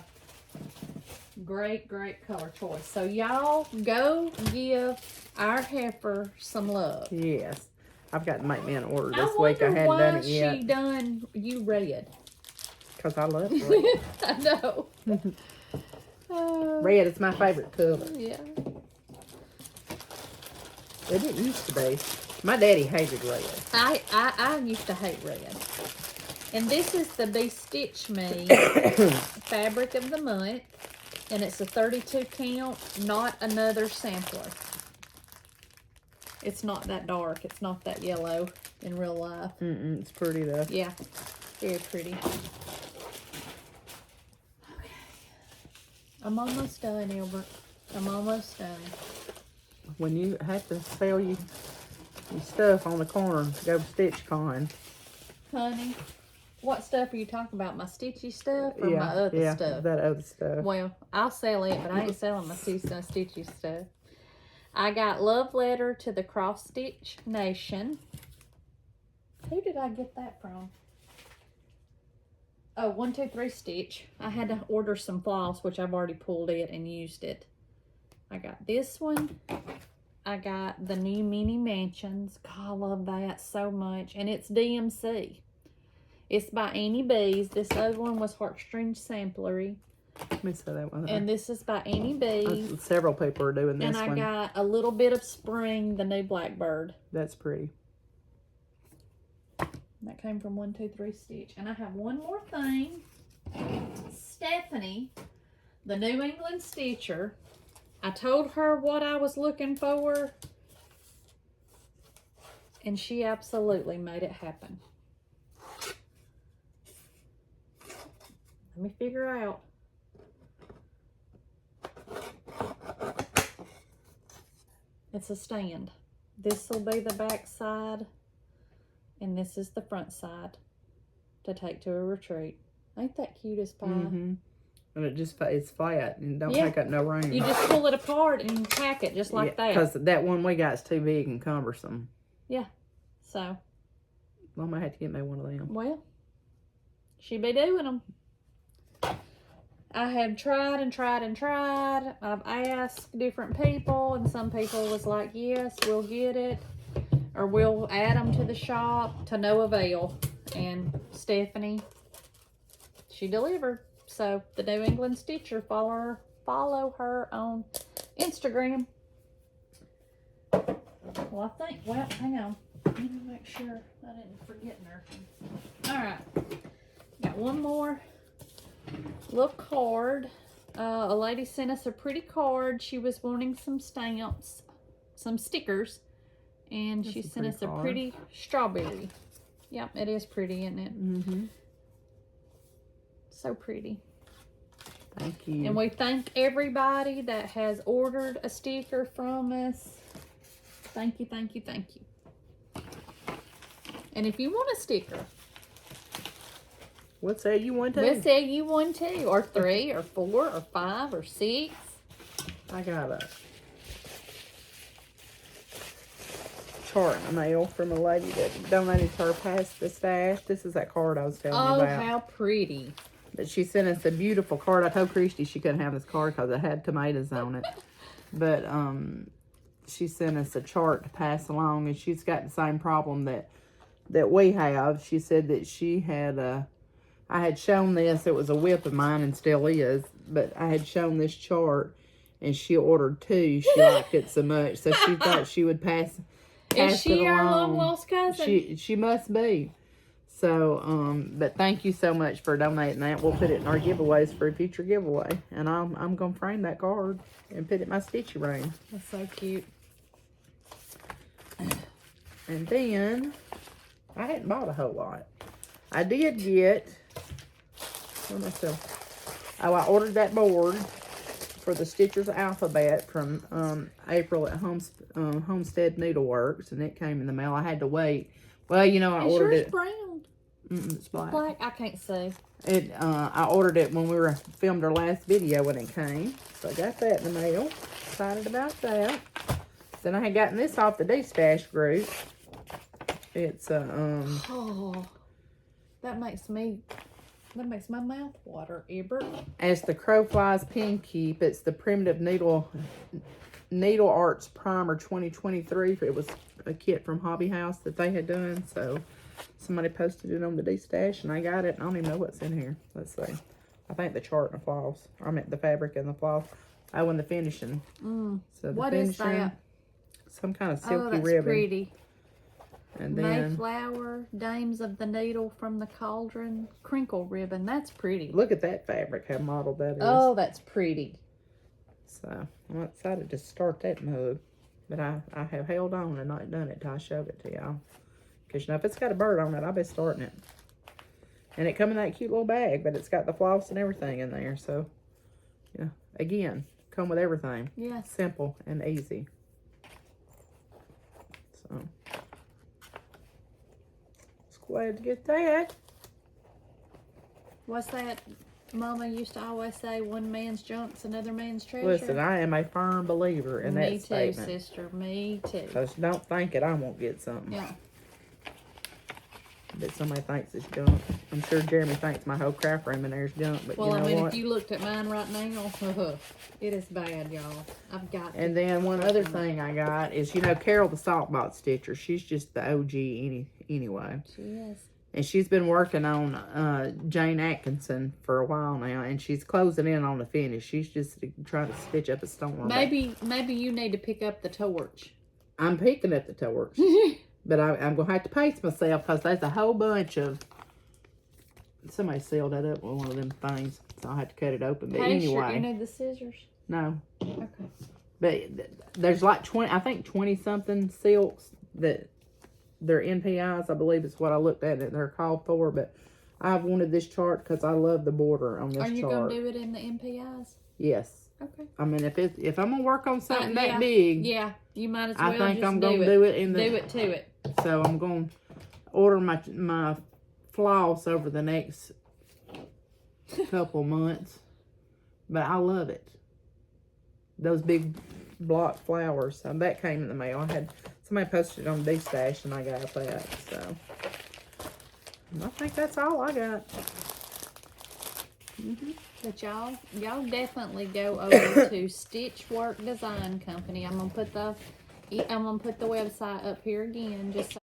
A: Great, great color choice. So y'all go give our heifer some love.
B: Yes. I've got to make me an order this
A: I
B: week. I
A: wonder
B: hadn't
A: why
B: done it yet.
A: she done you red.
B: Because I love red.
A: I know.
B: Red is my favorite color.
A: Yeah.
B: It didn't used to be. My daddy hated red.
A: I used to hate red. And this is the Be Stitch Me Fabric of the Month. And it's a 32 count, not another sampler. It's not that dark. It's not that yellow in real life.
B: It's pretty though.
A: Yeah, very pretty. Okay. I'm almost done, Albert. I'm almost done.
B: When you have to sell your stuff on the corner, go to StitchCon.
A: Honey, what stuff are you talking about? My Stitchy stuff or
B: Yeah,
A: my other
B: yeah,
A: stuff?
B: that other stuff.
A: Well, I'll sell it, but I ain't selling my Stitchy stuff. I got Love Letter to the Cross Stitch Nation. Who did I get that from? Oh, 123 Stitch. I had to order some floss, which I've already pulled it and used it. I got this one. I got the new Mini Mansions. God, I love that so much. And it's DMC. It's by Annie B's. This other one was Heartstring Samplery.
B: Let me say that one.
A: And this is by Annie B.
B: Several people are doing this
A: And I
B: one.
A: got A Little Bit of Spring, the new Blackbird.
B: That's pretty.
A: That came from 123 Stitch. And I have one more thing. Stephanie, the New England Stitcher. I told her what I was looking for. And she absolutely made it happen. Let me figure out. It's a stand. This will be the back side, and this is the front side to take to a retreat. Ain't that cute as pie?
B: And it's flat and don't
A: Yeah.
B: take up no room.
A: You just pull it apart and you pack it just like that.
B: Because that one we got is too big and cumbersome.
A: Yeah. So,
B: I might have to get me one of them.
A: well, she be doing them. I have tried and tried and tried. I've asked different people, and some people was like, yes, we'll get it. Or we'll add them to the shop, to no avail. And Stephanie, she delivered. So, the New England Stitcher, follow her on Instagram. Well, hang on. Let me make sure I didn't forget nothing. Alright. Got one more little card. A lady sent us a pretty card. She was wanting some stamps, some stickers, and she sent us a pretty strawberry. Yep, it is pretty, isn't it? So pretty.
B: Thank you.
A: And we thank everybody that has ordered a sticker from us. Thank you, thank you, thank you. And if you want a sticker,
B: we'll sell you one too.
A: we'll sell you one too, or 3, or 4, or 5, or 6.
B: I got a chart in the mail from a lady that donated to her past the stash. This is that card I was telling you
A: Oh,
B: about.
A: how pretty.
B: But she sent us a beautiful card. I told Christy she couldn't have this card because it had tomatoes on it. But she sent us a chart to pass along, and she's got the same problem that we have. She said that she had I had shown this. It was a whip of mine and still is. But I had shown this chart, and she ordered 2. She liked it so much. So she thought she would pass
A: Is she
B: it
A: our
B: along.
A: long lost cousin?
B: She must be. So, but thank you so much for donating that. We'll put it in our giveaways for a future giveaway. And I'm going to frame that card and put it in my stitchy room.
A: That's so cute.
B: And then, I hadn't bought a whole lot. I did get, I ordered that board for the Stitchers Alphabet from April at Homestead Needleworks. And it came in the mail. I had to wait. Well, you know, I
A: Is
B: ordered
A: yours
B: it.
A: brown?
B: It's black.
A: Black? I can't see.
B: I ordered it when we filmed our last video when it came. So I got that in the mail. Excited about that. Then I had gotten this off the D-Stash group. It's
A: Oh, that makes my mouth water, Ebert.
B: As the Crow Flies Pin Keep. It's the Primitive Needle Arts Primer 2023. It was a kit from Hobby House that they had done. So somebody posted it on the D-Stash and I got it. I don't even know what's in here. Let's see. I think the chart and the floss. I meant the fabric and the floss. Oh, and the finishing. So the
A: What is that?
B: Some kind of silky
A: Oh, that's
B: ribbon.
A: pretty.
B: And then
A: Mayflower, Dames of the Needle from the Cauldron, crinkle ribbon. That's pretty.
B: look at that fabric, how modeled that is.
A: Oh, that's pretty.
B: So I'm excited to start that mug. But I have held on and not done it till I showed it to y'all. Because, if it's got a bird on it, I'll be starting it. And it come in that cute little bag, but it's got the floss and everything in there. So, again, come with everything.
A: Yes.
B: Simple and easy. So, just glad to get that.
A: What's that Mama used to always say, one man's junk's another man's treasure?
B: Listen, I am a firm believer in that statement.
A: Me too, sister. Me too.
B: Because don't think it, I won't get something.
A: Yeah.
B: But somebody thinks it's junk. I'm sure Jeremy thinks my whole craft room in there is junk. But
A: Well,
B: you know what?
A: if you looked at mine right now, it is bad, y'all. I've got.
B: And then one other thing I got is, Carol the Saltbox Stitcher. She's just the OG anyway.
A: She is.
B: And she's been working on Jane Atkinson for a while now, and she's closing in on the finish. She's just trying to stitch up a storm.
A: Maybe you need to pick up the torch.
B: I'm picking up the torch. But I'm going to have to pace myself because there's a whole bunch of... Somebody sealed that up with one of them things, so I'll have to cut it open. But anyway...
A: You need the scissors?
B: No.
A: Okay.
B: But there's like 20-something silks that they're NPIs, I believe is what I looked at it. They're called for, but I've wanted this chart because I love the border on this chart.
A: Are you going to do it in the NPIs?
B: Yes.
A: Okay.
B: I mean, if I'm gonna work on something
A: yeah,
B: that big,
A: yeah, you might as well.
B: I think
A: just
B: I'm gonna do it in the.
A: Do it to it.
B: So I'm gonna order my floss over the next couple months, but I love it. Those big block flowers. That came in the mail. I had somebody posted it on D-Stash and I got that. So I think that's all I got.
A: But y'all definitely go over to StitckWork Design Company. I'm gonna put the website up here again, just so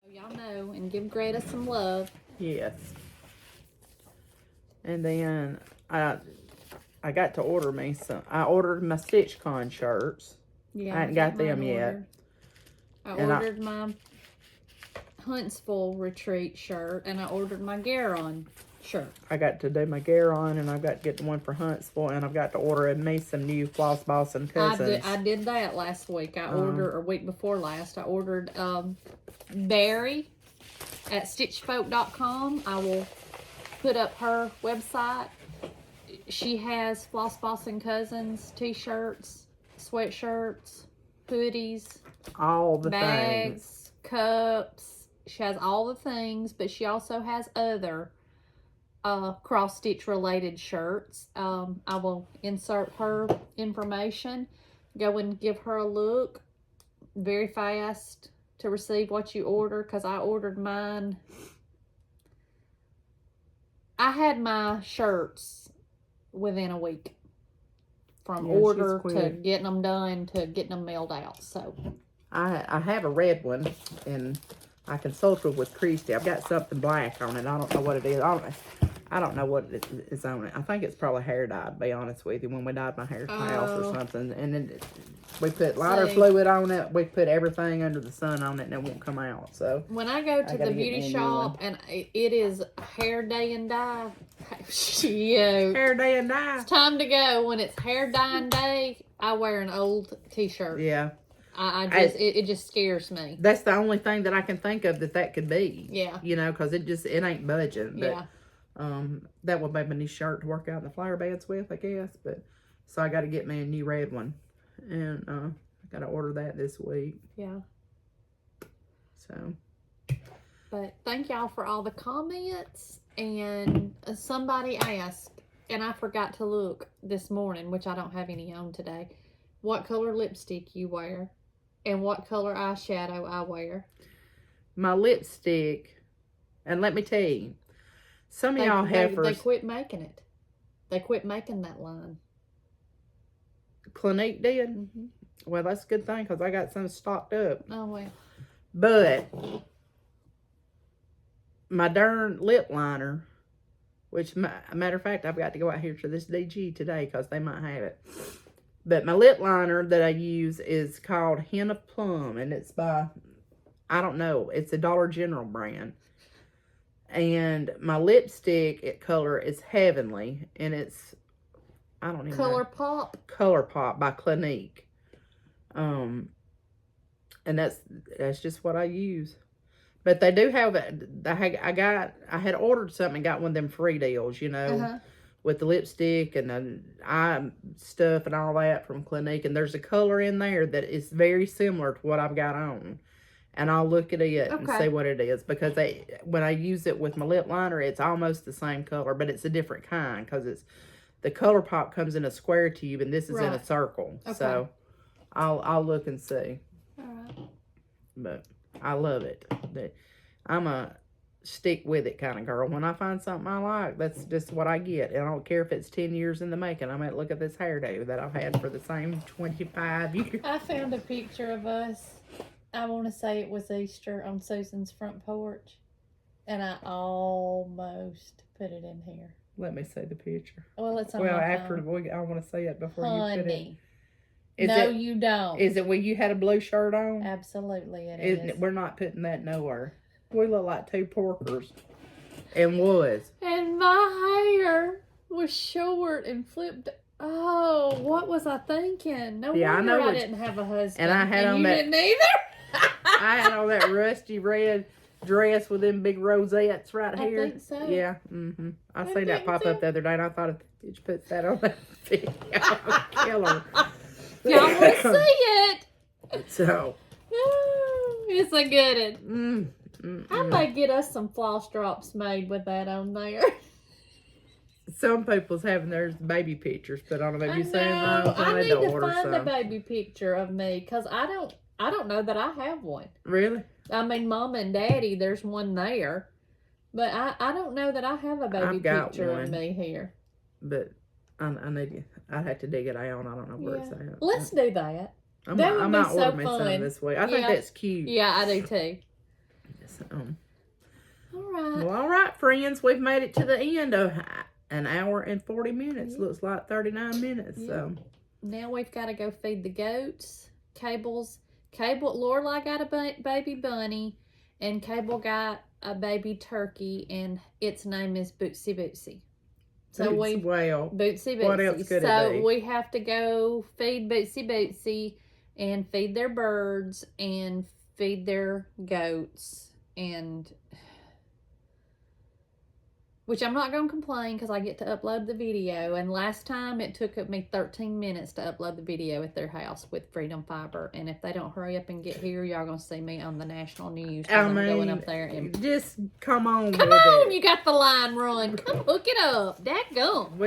A: y'all know, and give Greta some love.
B: Yes. And then I got to order me some. I ordered my StitchCon shirts.
A: Yeah,
B: I hadn't got them yet.
A: I ordered my Huntsville retreat shirt, and I ordered my Garon shirt.
B: I got to do my Garon, and I've got to get the one for Huntsville, and I've got to order me some new Floss Boss and Cousins.
A: I did that last week. Or week before last. I ordered Barry at stitchfolk.com. I will put up her website. She has Floss Boss and Cousins t-shirts, sweatshirts, hoodies,
B: all the
A: bags,
B: things.
A: Cups. She has all the things, but she also has other cross-stitch related shirts. I will insert her information. Go and give her a look very fast to receive what you order, because I ordered mine. I had my shirts within a week from order to getting them done to getting them mailed out. So
B: I have a red one, and I consulted with Christy. I've got something black on it. I don't know what it is. I don't know what it is on it. I think it's probably hair dye, to be honest with you, when we dyed my hair house or something. And then we put lighter fluid on it. We put everything under the sun on it, and it won't come out. So
A: when I go to the beauty shop and it is hair day and dye,
B: hair day and dye.
A: It's time to go. When it's hair dyeing day, I wear an old t-shirt.
B: Yeah.
A: It just scares me.
B: That's the only thing that I can think of that could be.
A: Yeah.
B: Because it ain't budging. But,
A: yeah.
B: That would make my new shirt to work out in the flower beds with, I guess. But so I got to get me a new red one, and I got to order that this week.
A: Yeah.
B: So.
A: But thank y'all for all the comments. And somebody asked, and I forgot to look this morning, which I don't have any on today, what color lipstick you wear. And what color eyeshadow I wear.
B: My lipstick, and let me tell you, some of y'all heifers...
A: They quit making it. They quit making that line.
B: Clinique did? Well, that's a good thing, because I got some stocked up.
A: Oh, well.
B: But, my darn lip liner, which, matter of fact, I've got to go out here to this DG today, because they might have it. But my lip liner that I use is called Hen of Plum, and it's by, I don't know, it's a Dollar General brand. And my lipstick color is Heavenly, and it's I don't even
A: Color
B: know.
A: Pop.
B: Color Pop by Clinique. And that's just what I use. But they do have it. I had ordered something and got one of them free deals, you know, with the lipstick and the eye stuff and all that from Clinique. And there's a color in there that is very similar to what I've got on. And I'll look at it and see what it is. Because when I use it with my lip liner, it's almost the same color, but it's a different kind. Because the Color Pop comes in a square tube and this is in a circle. Okay. So I'll look and see.
A: All right.
B: But I love it. I'm a stick with it kind of girl. When I find something I like, that's just what I get. And I don't care if it's 10 years in the making. I might look at this hairdo that I've had for the same 25 years.
A: I found a picture of us. I want to say it was Easter on Susan's front porch. And I almost put it in here.
B: Let me see the picture.
A: Well, it's on
B: my
A: after
B: phone. I want to see it before you put it.
A: You don't.
B: Is it when you had a blue shirt on?
A: Absolutely, it is.
B: We're not putting that nowhere. We look like two porkers. And was.
A: And my hair was short and flipped. Oh, what was I thinking? No wonder I didn't have a husband.
B: And I had on that.
A: You didn't either?
B: I had on that rusty red dress with them big rosettes right here.
A: I think so.
B: Yeah. I seen that pop up the other day, and I thought if you put that on that video, I would kill her.
A: Y'all want to see it?
B: So.
A: It's a good one. I might get us some floss drops made with that on there.
B: Some people's having their baby pictures put on them. Have you seen those?
A: I need to find a baby picture of me because I don't know that I have one.
B: Really?
A: I mean, Mama and Daddy, there's one there. But I don't know that I have a baby picture of me here.
B: But I need I'd have to dig it out. I don't know where it's at.
A: Let's do that.
B: I might order me some this week. I think that's cute.
A: Yeah, I do too.
B: All right. Well, all right, friends. We've made it to the end of an hour and 40 minutes. Yeah. Looks like 39 minutes. Yeah. So
A: now we've got to go feed the goats. Lorelai got a baby bunny, and Cable got a baby turkey, and its name is Bootsy Bootsy. So Bootsy Bootsy.
B: What else could it be?
A: So we have to go feed Bootsy Bootsy and feed their birds and feed their goats, and which I'm not going to complain because I get to upload the video. And last time it took me 13 minutes to upload the video at their house with Freedom Fiber. And if they don't hurry up and get here, y'all going to see me on the national news. I'm going up there and
B: just come on.
A: Come on, you got the line run. Come hook it up. Dadgum.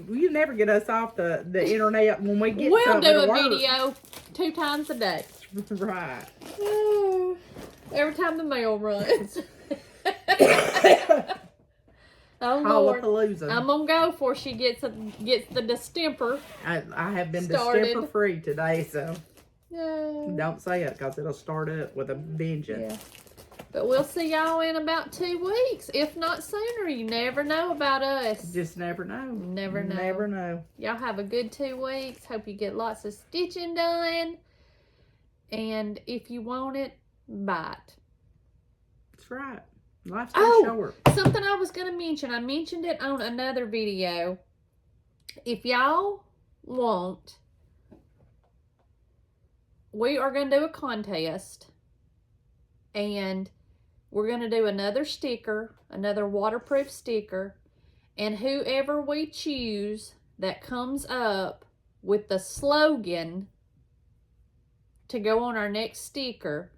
B: You never get us off the internet when we get
A: We'll do a video 2 times a day.
B: Right.
A: Every time the mail runs. Oh Lord, I'm gonna go before she gets the distemper.
B: I have been distemper free today, so don't say it because it'll start up with a vengeance.
A: Yeah. But we'll see y'all in about 2 weeks, if not sooner. You never know about us.
B: Just never know.
A: Never know.
B: Never know.
A: Y'all have a good 2 weeks. Hope you get lots of stitching done. And if you want it, buy it.
B: That's right. Life's too short.
A: Something I was going to mention. I mentioned it on another video. If y'all want, we are going to do a contest. And we're going to do another sticker, another waterproof sticker. And whoever we choose that comes up with the slogan to go on our next sticker,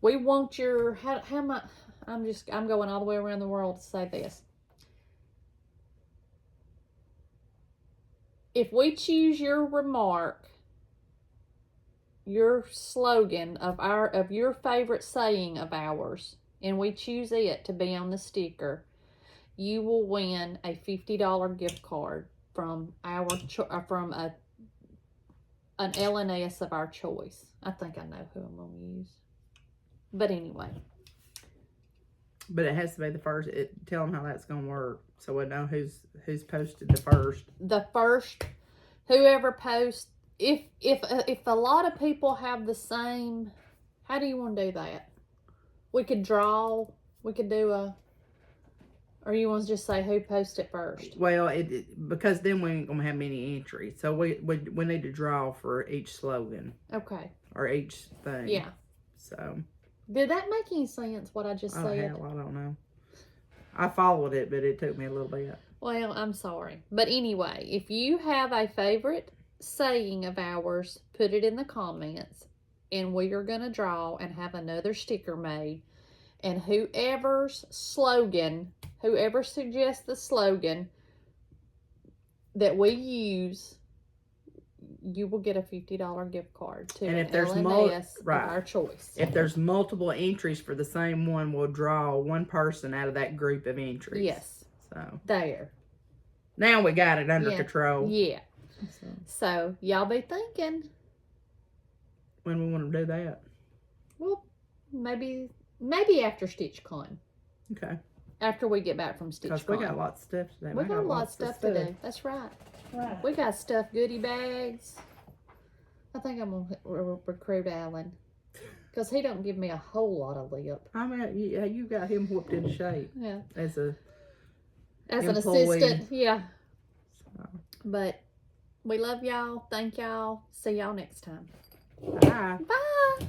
A: we want your, how much, I'm going all the way around the world to say this. If we choose your remark, your slogan of your favorite saying of ours, and we choose it to be on the sticker, you will win a $50 gift card from an LNS of our choice. I think I know who I'm going to use. But anyway.
B: But it has to be the first. Tell them how that's going to work, so we know who's posted the first.
A: The first, whoever posts. If a lot of people have the same, how do you want to do that? We could draw. We could do Or you want to just say who posted first?
B: Well, because then we ain't gonna have many entries. So we need to draw for each slogan
A: Okay.
B: or each thing.
A: Yeah.
B: So.
A: Did that make any sense, what I just
B: Oh,
A: said?
B: hell, I don't know. I followed it, but it took me a little bit.
A: Well, I'm sorry. But anyway, if you have a favorite saying of ours, put it in the comments. And we are going to draw and have another sticker made. And whoever suggests the slogan that we use, you will get a $50 gift card to
B: And
A: an
B: if there's
A: LMS of
B: right.
A: our choice.
B: If there's multiple entries for the same one, we'll draw one person out of that group of entries.
A: Yes.
B: So
A: there.
B: Now we got it under control.
A: Yeah. So y'all be thinking.
B: When we want to do that.
A: Well, maybe after StitchCon.
B: Okay.
A: After we get back from StitchCon.
B: Because we got lots of stuff today.
A: We got lots of stuff to do. That's right.
B: Right.
A: We got stuffed goodie bags. I think I'm going to recruit Alan. Because he don't give me a whole lot of lip.
B: I mean, you got him whooped into shape.
A: Yeah.
B: As
A: an
B: employee.
A: assistant. Yeah.
B: So.
A: But we love y'all. Thank y'all. See y'all next time.
B: Bye.
A: Bye.